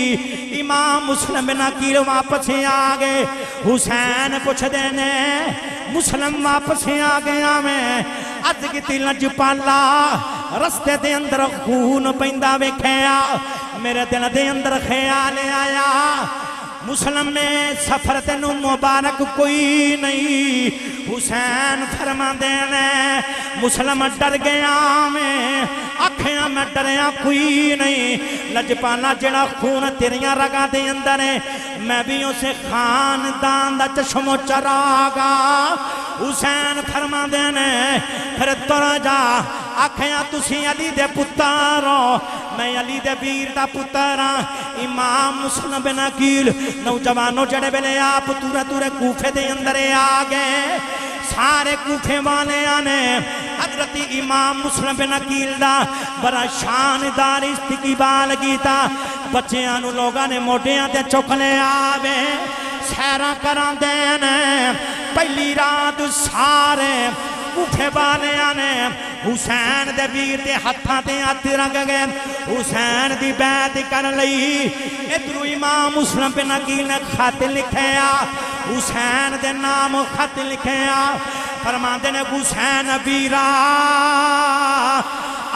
امام مسلم بن عقیل واپس آ گئے حسین پوچھ دینے مسلم واپس آ گیا میں اج کیتی لجپالا رستے دے اندر خون پیندا ویکھیا میرے دل دے اندر خیال آیا مسلم نے سفر تینو مبارک کوئی نہیں حسین فرما دینے مسلم ڈر گیا میں آکھیاں میں ڈریا کوئی نہیں لجپالا جڑا خون تیریاں رگاں دے اندر ہے میں بھی اسے خاندان دا چشم و چراغا حسین فرما دینے پھر تر جا آکھیاں تسی علی دے پتارو میں علی دے بیر دا پتارا امام مسلم بن عقیل نوجوانوں جڑے بلے آپ تورے تورے کوفے دے اندر آگئے سارے کوفے والے آنے حضرت امام مسلم بن عقیل دا بڑا شاندار استقبال کیتا بچیاں لوگاں نے موٹیاں تے چکلے آوے سیرا کران دینے پہلی رات سارے کوفے والے آنے حسین دے بیر دے ہتھاں تے ہتھ رکھ گئے حسین دی بیعت کر لئی ادھر امام مسلم بن عقیل نے خط لکھیا حسین دے نام خط لکھیا فرماندے نے حسین بیرا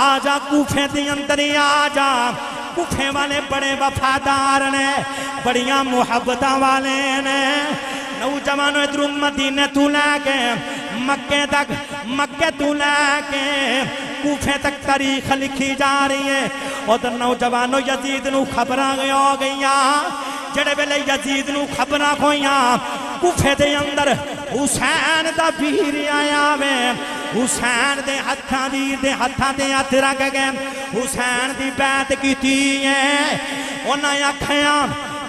آجا کوفے دے اندر آجا کوفے والے بڑے وفادار نے بڑیاں محبتاں والے نے نوجوانوں ادھر مدینے تو لے کے مکے تو لے کے کوفے تک تاریخ لکھی جا رہی ہے ادھر نوجوانوں یزید نو خبراں ہو گئیاں جڑے ویلے یزید نو خبراں ہوئیاں کوفے دے اندر حسین دا ویر آیا وے حسین دے ہتھاں ویر دے ہتھاں تے ہتھ رکھ گئے حسین دی بیعت کیتی ہے انہاں آکھیاں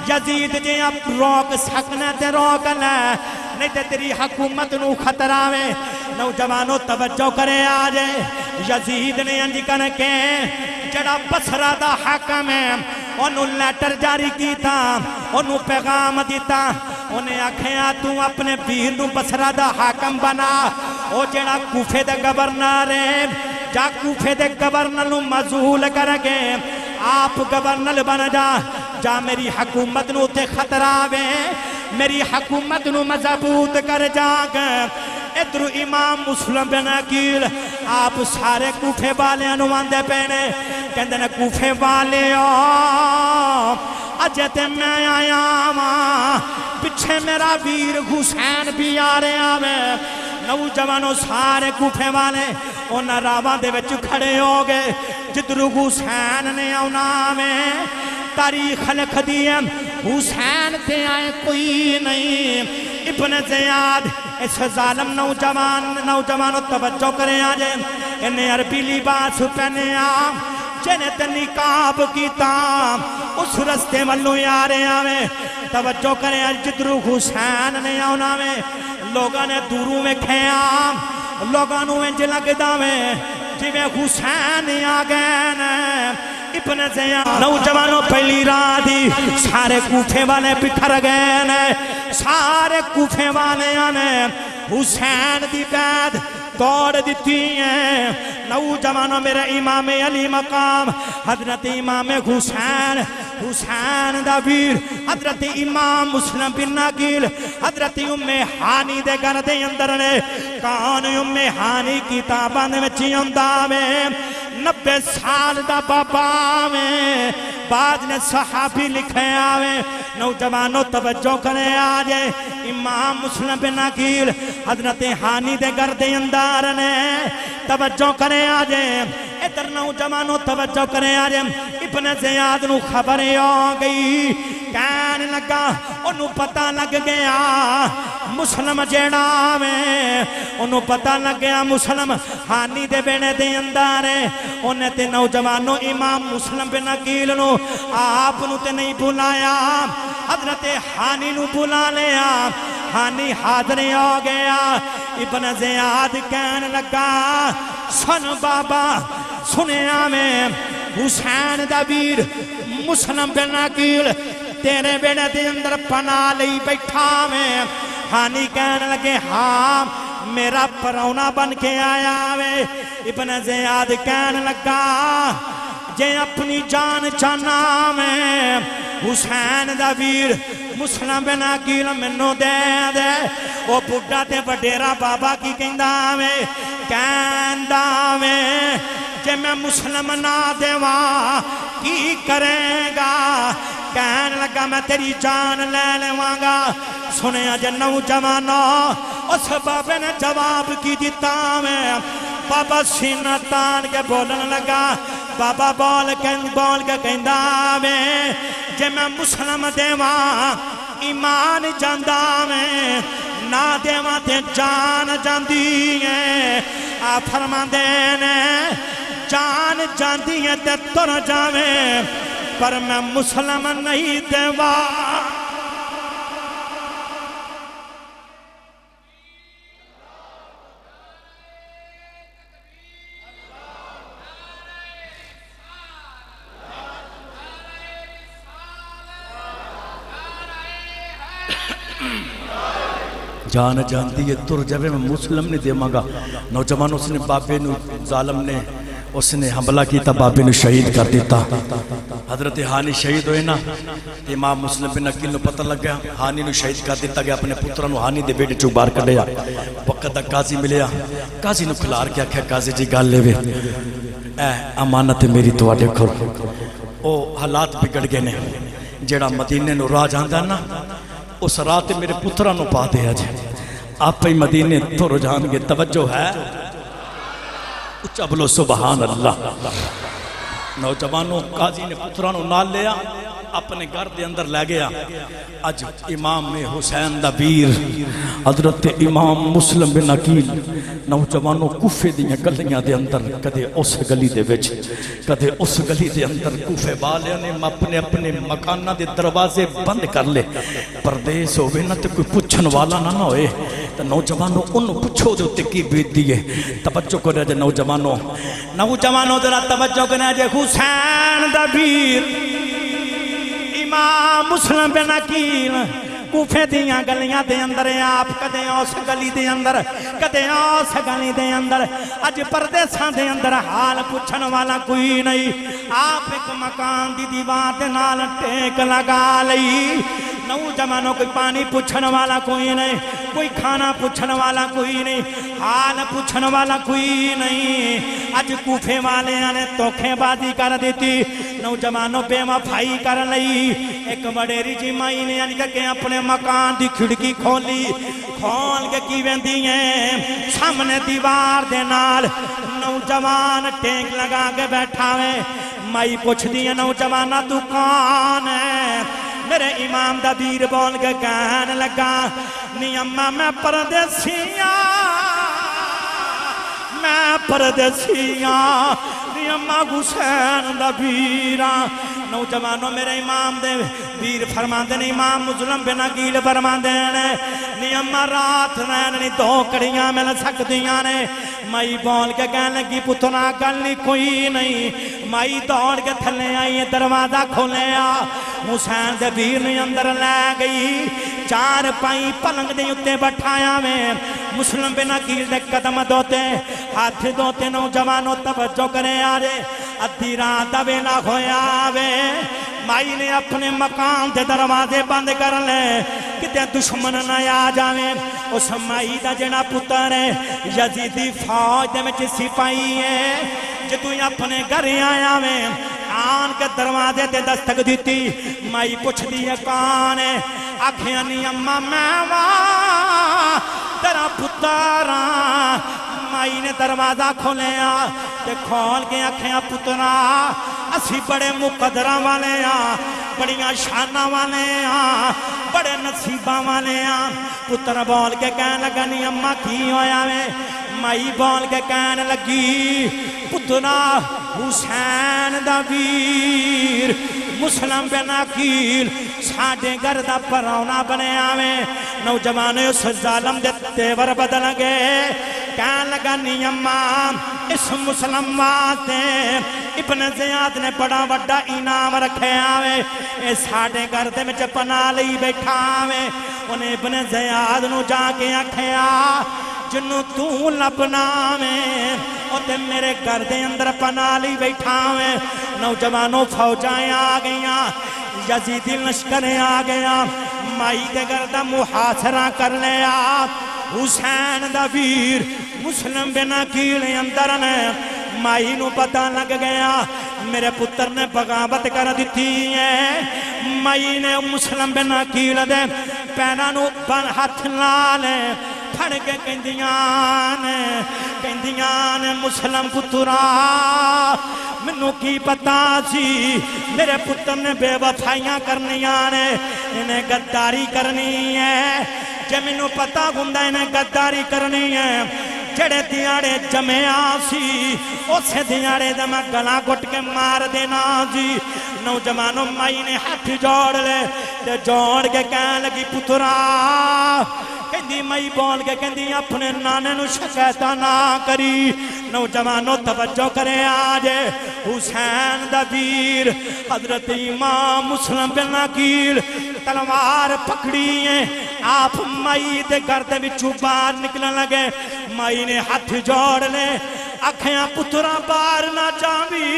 یزید جے اب روک سکنے تے روک لے نہیں تے تیری حکومت نو خطرہ وے نوجوانوں توجہ کرے آجے یزید نے انج کر کے جڑا بصرہ دا حاکم ہے انہوں لیٹر جاری کیتا انہوں پیغام دیتا انہیں آکھیا تو اپنے ویر نو بصرہ دا حاکم بنا او جڑا کوفے دے گورنر ہے جا کوفے دے گورنر نو مزول کر کے آپ گورنر بن جا میری حکومت نو تے خطرہ وے میری حکومت نو مضبوط کر جاگ ادھر امام مسلم بن عقیل آپ سارے کوفے والے انواندے پینے کہندے نے کوفے والے اجے تے میں آیا ماں پچھے میرا ویر حسین بھی آ رہے آوے نوجوانوں سارے کوفے والے انہاں راواں دے وچ کھڑے ہو گئے جدھر حسین نے آنا میں تاریخ لکھ دیئے حسین تے آئے کوئی نہیں ابن زیاد اس ظالم نوجوانوں توجہ کرے آجے انہیں عربی لباس پہنے جنہیں تے نکاب کیتا اس رستے والوں یارے آویں توجہ کریں جدرو حسین نے آنا میں لوگاں نے دوروں میں کھیام لوگاں نو انج لگدا میں جویں حسین آ گئے نے ابن زیاد نوجوانوں پہلی رات دی سارے کوفے والے بکھر گئے نے سارے کوفے والے نے حسین دی بیعت توڑ دیتی ہیں نوجوانوں میرے امام علی مقام حضرت امام حسین دا ویر حضرت امام مسلم بن عقیل حضرت ہانی دے گھر دے اندر نے کون ہانی کتاباں دے وچ ہوندا میں 90 سال دا بابا میں بعد نے صحابی لکھے آوے نوجوانوں توجہ کرے آجے امام مسلم بن عقیل حضرت ہانی دے گھر دے اندر نے توجہ کرے آجے ادھر نوجوانوں توجہ کرے آجے ابن زیاد نو خبر ہو گئی کہنے لگا انہوں پتہ لگ گیا مسلم جیڑا میں انہوں پتہ لگ گیا مسلم ہانی دے بینے دے اندر ہے انہیں تے نوجوانوں امام مسلم بن عقیل نو آپ نو تے نہیں بلایا حضرت ہانی نو بلا لیا ہانی حاضر ہو گیا ابن زیاد کہنے لگا سن بابا سنیا میں حسین دا ویر مسلم بن عقیل تیرے بیڑے دے اندر پناہ لئی بیٹھا میں ہانی کہنے لگے ہاں میرا پرونا بن کے آیا وے ابن زیاد کہنے لگا جے اپنی جان چانا میں حسین دا ویر مسلم بن عقیل منو دے دے او بڑھا تے وڈیرا بابا کی کہندا میں جے میں مسلم نہ دیواں کی کرے گا کہنے لگا میں تیری جان لے لیواں گا سنیا جے نوجوانوں اس بابے نے جواب کی دیتا میں بابا سینہ تان کے بولن لگا بابا بول کے کہندا میں جے میں مسلم دیواں ایمان جاندہ میں نہ دیواں تے جان جاندی ہے آ فرما دینے جان جاندی ہے تے تر جاویں پر میں مسلم نہیں دیواں جان جانتی ہے تر جب میں مسلم نہیں دے مانگا نوجوان اس نے بابے نو ظالم نے اس نے حملہ کیتا بابے نو شہید کر دیتا حضرت ہانی شہید ہوئے نا امام مسلم بن عقیل نو پتہ لگ گیا ہانی نو شہید کر دیتا گیا اپنے پترہ نو ہانی دے بیٹے چوک بار کر لیا وقت دا قاضی ملیا قاضی نو کھلار کیا کہا قاضی جی گال لے وے اے امانت میری تو آڈے کھر او حالات بگڑ گئے نے جیڑا مدینے نو راہ جاندہ نا اس رات میرے پترہ نو پا دے آج آپ ہی مدینے تو رجان گے توجہ ہے اچھا بلو سبحان اللہ نوجوانوں قاضی نے پترہ نو نال لیا اپنے گھر دے اندر لے گیا اج امام حسین دا ویر حضرت امام مسلم بن عقیل نوجوانوں کوفے دیاں گلیاں دے اندر کدے اس گلی دے وچ کدے اس گلی دے اندر کوفے والے نے اپنے مکانہ دے دروازے بند کر لے پردیس ہوئے نہ تے کوئی پوچھن والا نہ ہوئے تو نوجوانوں انہوں پوچھو دے ہوتے کی بیت دیئے توجہ کرے جے نوجوانوں ذرا توجہ کرے جے حسین دا ویر امام مسلم بن عقیل کوفے دیاں گلیاں دے اندر آپ کدے اس گلی دے اندر کدے اس گلی دے اندر اج پردیساں دے اندر حال پوچھن والا کوئی نہیں آپ ایک مکان دی دیوار دے نال ٹیک لگا لئی نوجوانوں کوئی پانی پوچھن والا کوئی نہیں کوئی کھانا پوچھن والا کوئی نہیں حال پوچھن والا کوئی نہیں اج کوفے والے نے توکھے بازی کر دیتی نوجوانوں بے وفائی کر لئی ایک وڈیری جی مائی نے یعنی کہ اپنے مکان دی کھڑکی کھول کے کی ویندی ہیں سامنے دیوار دے نال نوجوان ٹینک لگا کے بیٹھا ہے مائی پوچھ دی ہے نوجوانہ تو کون ہے میرے امام دا ویر بول کے کہنے لگا نی اماں میں پردیسیاں میں پردیسیاں نی اما حسین دا ویراں نوجوانوں میرے امام دے ویر فرماندے نے امام مظلم بن عقیل فرماندے نے نی اما رات رین نی دو کڑیاں مل سکدیاں نے مائی بول کے کہنے لگی پتنا گل نہیں کوئی نہیں مائی دوڑ کے تھلے آئی دروازہ کھولیا حسین دے ویر نے اندر لے گئی چار پائی پلنگ دے اتے بٹھایا میں مسلم بن عقیل دے قدم دوتے ہاتھ دوتے نوجوانوں توجہ کرے آجے ادھی رات دا ویلا ہویا وے مائی نے اپنے مقام دے دروازے بند کر لے کتے دشمن نہ آ جاویں اس مائی دا جڑا پتر ہے یزیدی فوج دے وچ سپاہی ہے جدو اپنے گھر آیا میں آن کے دروازے تے دستک دیتی مائی پوچھ دیئے کون ہے آکھیں نی اما میں وہاں تیرا پتراں مائی نے دروازہ کھولیا تے کھول کے آکھیں پترا اسی بڑے مقدرہ والے ہاں بڑیاں شانہ والے ہاں بڑے نصیبہ والے ہاں پتر بول کے کہنے لگا نی اما کی ہویا میں مائی بول کے کہنے لگی پتنا حسین دا ویر مسلم بن عقیل ساڑھے گھر دا پراؤنا بنے آویں نوجوانے اس ظالم دے تیور بدل گئے کہنے لگا نی اما اس مسلم واسطے ابن زیاد نے بڑا بڑا انعام رکھے آویں اے ساڑھے گھر دے میں پناہ لئی بیٹھا آویں انہیں ابن زیاد نو جا کے آکھیا جنو تو لبنا میں اور تے میرے گھر دے اندر پناہ لی بیٹھا میں نوجوانوں فوجائیں آ گئیاں یزیدی لشکریں آ گیا مائی دے گھر دا محاصرہ کر لیا حسین دا ویر مسلم بن عقیل اندر نے مائی نو پتہ لگ گیا میرے پتر نے بغاوت کر دیتی ہے مائی نے مسلم بن عقیل دے پیروں نو پر ہاتھ لالے پھڑ کے کہندیاں نے مسلم پترا منو کی پتا سی میرے پتر نے بے وفائیاں کرنیاں نے انہیں گداری کرنی ہے جے منو پتا گھندا انہیں گداری کرنی ہے جڑے دیاڑے جمے آسی اسے دیاڑے دے میں گلا گھٹ کے مار دینا جی نوجوانوں مائی نے ہاتھ جوڑ لے تے جوڑ کے کہنے لگی پترا کہندی مائی بول کے کہندی اپنے نانے نو شکایتہ نہ کری نوجوانوں توجہ کرے آجے حسین دا ویر حضرت امام مسلم بن عقیل تلوار پکڑی ہیں آپ مائی دے گھر دے وچوں باہر نکلنے لگے مائی نے ہاتھ جوڑ لے آکھیاں پترا باہر نہ جاوی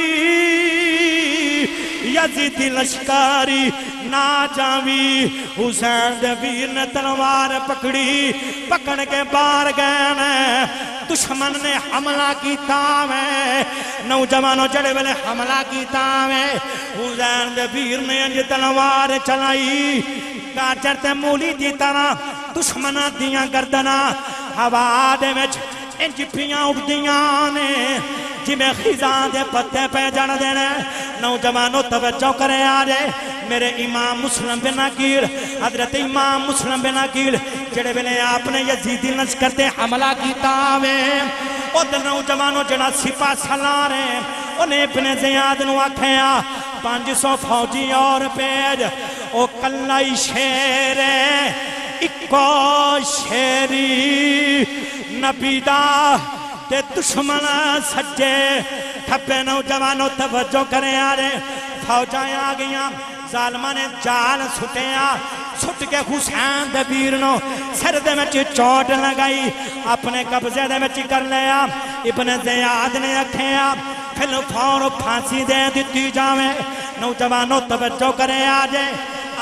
یزیدی لشکاری نہ جاوی حسین دے ویر نے تلوار پکڑی پکڑ کے باہر گئے دشمن نے حملہ کیتا میں نوجوانوں جڑے والے حملہ کیتا میں حسین دے ویر نے انج تلوار چلائی کاچر تے مولی دی طرح دشمنہ دیاں گردنا ہوا دے وچ انج پیاں اٹھدیاں نے جی میں خیزان دے پتے پہ جڑ دینے نوجوانوں توجہ کرے آجے میرے امام مسلم بن عقیل حضرت امام مسلم بن عقیل جڑے بلے آپ نے یزیدی لشکر تے حملہ کیتا میں او دل نوجوانوں جڑا سپاہ سالارے انہیں ابن زیاد نو آکھیا 500 فوجی اور پیج او کلائی شیرے اکو شیری نبیدہ تے دشمن سجے کھپے نوجوانوں توجہ کرے آرے فوجائیں آ گئیاں ظالمہ نے جال سٹیا سٹ کے حسین دے ویر نو سر دے میں چوٹ لگائی اپنے قبضے دے میں کر لیا ابن زیاد نے اکھیا پھر فور پھانسی دے دیتی جاویں نوجوانوں توجہ کرے آجے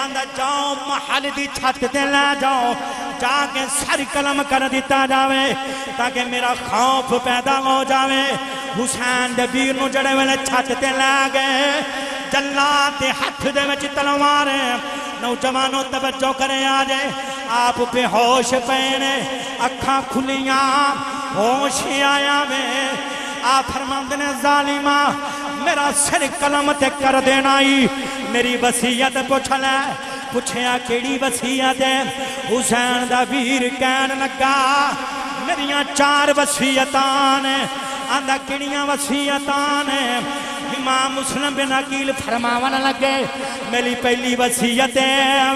آندہ جاؤ محل دی چھت دے لے جاؤ جا کے سر کلم کر دیتا جاوے تاکہ میرا خوف پیدا ہو جاوے حسین دے ویر نو جڑے والے چھت تے لے گئے جلات دے ہاتھ دے وچ تلواریں نوجوانوں توجہ کرے آجے آپ پہ ہوش پینے اکھاں کھلیاں ہوش آیا میں آپ فرماندے نے ظالمہ میرا سر کلم تے کر دینائی میری وصیت پوچھلے پوچھیا کیڑی وصیت ہے حسین دا ویر کہن لگا میریاں 4 وصیتاں نے آندہ کڑیاں وصیتاں نے امام مسلم بن عقیل فرماون لگے میری پہلی وصیت ہے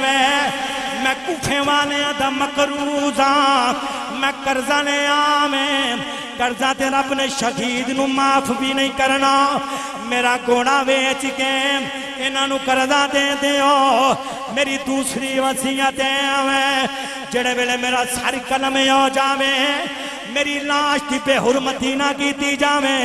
میں کوفے والے دا مقروض ہاں میں قرضہ لے آمیں قرضہ تے رب نے شہید نو معاف بھی نہیں کرنا میرا گھوڑا بیچ کے انہاں نو قرضہ دے دیو میری دوسری وصیت ہے جڑے ویلے میرا سر قلم ہو جاوے میری لاش دی بے حرمتی نہ کیتی جاوے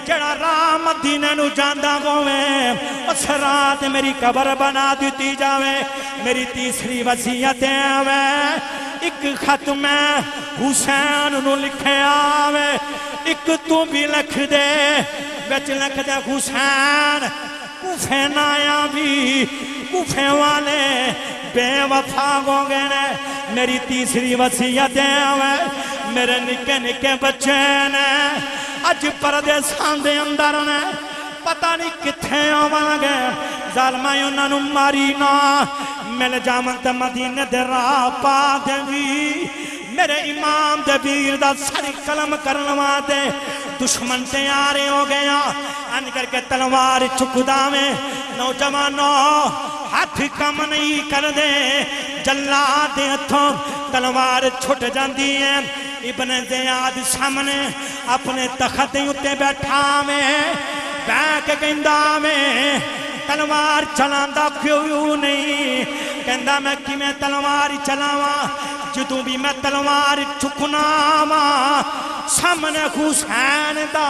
جڑا راہ مدینے نو جاندہ ہوئے اس رات میری قبر بنا دیتی جاوے میری تیسری وصیت ہے ایک خط میں حسین نو لکھے آوے ایک تو بھی لکھ دے بچ لکھ دے حسین کوفے نایا بھی کوفے والے بے وفا ہو گئے میری تیسری وصیت ہے میرے نکے نکے بچے نے اج پردے ساندے اندر نے پتہ نہیں کتھے آوانگے ظالمائیں انہاں نو ماری نا مل جامن تے مدینے دے راہ پا دے گی میرے امام دے بیر دا ساری قلم کرنوا دے دشمن تے آرے ہو گیا ان کر کے تلوار چکدا میں نوجوانوں ہاتھ کم نہیں کر دے جلا دے ہتھوں تلوار چھٹ جاندی ہے ابن زیاد سامنے اپنے تخت اتے بیٹھا میں بیک گندہ میں تلوار چلاندہ کیوں نہیں کہندہ میں کی میں تلوار چلاواں جدوں بھی میں تلوار چکنا ماں سامنے حسین دا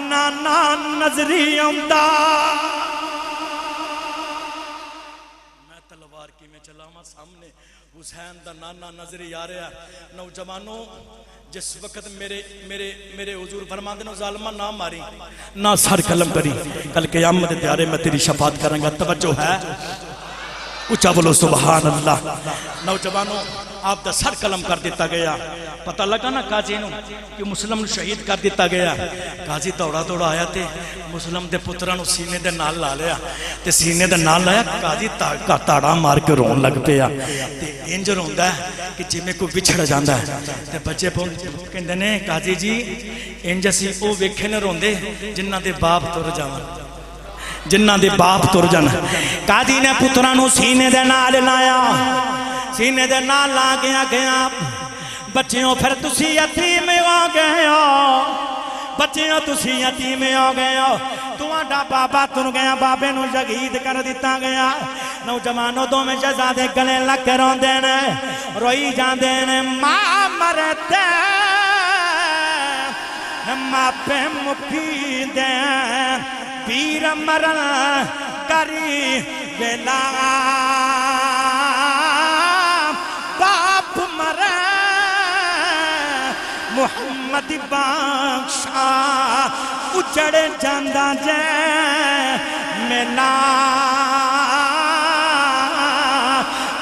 نانا نظری امدہ میں تلوار کی میں چلاواں سامنے حسین دا نانا نظری آ رہا نوجوانوں جس وقت میرے حضور فرمان دینا ظالمہ نہ ماری نہ سر قلم کری کل قیامت دیارے میں تیری شفاعت کریں گا توجہ ہے اچھا بولو سبحان اللہ نوجوانوں آپ دا سر قلم کر دیتا گیا پتہ لگا نا قاضی نو کہ مسلم نو شہید کر دیتا گیا قاضی دوڑا دوڑا آیا تے مسلم دے پترانو سینے دے نال لا لیا تے سینے دے نال لایا قاضی تاڑا مار کے رون لگ پیا تے انج روندا ہے کہ جی میں کوئی بچھڑ جاندا ہے تے بچے کہندے نے قاضی جی انج اسی او ویکھے نے روندے جنہاں دے باپ تر جاون جنہ دے باپ تر جان قاضی نے پترانو سینے دے نال لایا سینے دے نال لا گیا بچیوں پھر تسی یتیم ہو گئے ہو بچیوں تسی یتیم ہو گئے ہو تمہارا بابا تر گیا بابے نو شہید کر دیتا گیا نوجوانوں دو میں شہزادے گلے لگ کے رون دینے روئی جان دینے ماں مرتے ماں پہ مکی دیں پیر مرن کری ویلا باپ مرن محمد بخشا اجڑ جاندہ جے میلا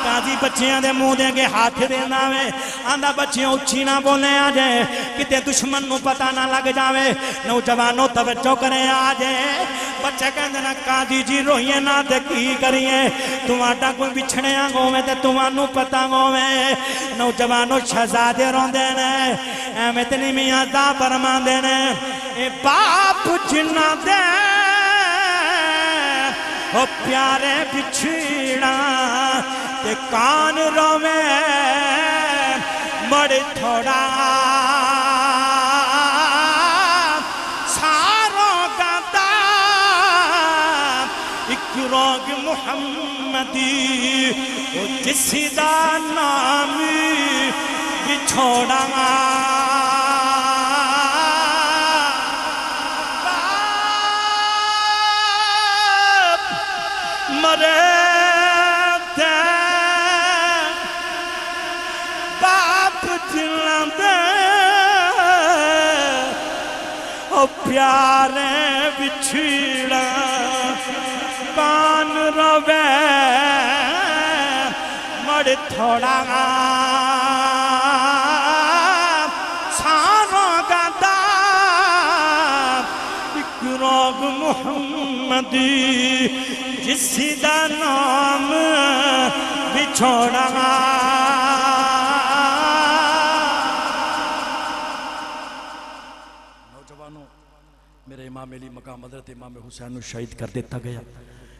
قاضی بچیاں دے منہ دے کے ہاتھ دینا میں آندہ بچیاں اچھی نہ بولے آجے کتے دشمن نو پتہ نہ لگ جاوے نوجوانوں توجہ کریں آجے بچے کہندے نا قاضی جی روئیے نہ دے کی کریے تمہارا کوئی بچھڑے آنگوں میں تے تمہانوں پتہ گوں میں نوجوانوں شہزادے رون دینے ایم اتنی میاں دا فرمان دینے اے باپ جنہ دے او پیارے بچھڑا تے کان روے مڑ تھوڑا ساروں کا دا ایک روگ محمدی او جس دا نامی بچھوڑا مرے پیارے بچھڑا کان روے مڑ تھوڑا سانوں کا دا ایک روگ محمدی جس دا نام بچھوڑا نوجوانوں میرے امام علی مقام حضرت امام حسین نو شہید کر دیتا گیا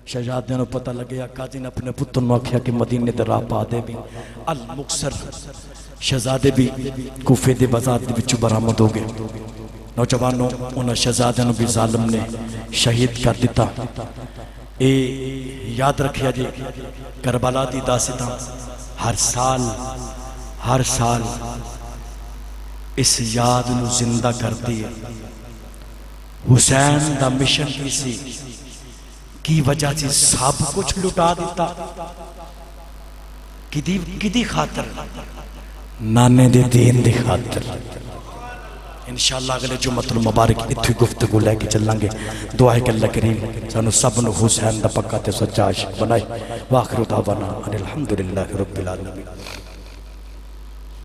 شہزادے نو پتہ لگیا قاضی نے اپنے پتر نو آکھیا کہ مدینے دے راہ پا دے بھی المکسر شہزادے بھی کوفے دے بازار دے وچوں برآمد ہو گئے نوجوانوں انہاں شہزادے نو بھی ظالم نے شہید کر دیتا اے یاد رکھیا جی کربلا دی داستان ہر سال اس یاد نو زندہ کرتی ہے حسین دا مشن کی سی کی وجہ سے سب کچھ لٹا دیتا کدی خاطر نانے دے دین دے خاطر انشاءاللہ اگلے جمعۃ المبارک اتھی گفتگو لے کے چلیں گے دعا ہے کہ اللہ کریم سانو سب نو حسین دا پکا تے سچا عاشق بنائے واخر دعوانا ان الحمدللہ رب العالمین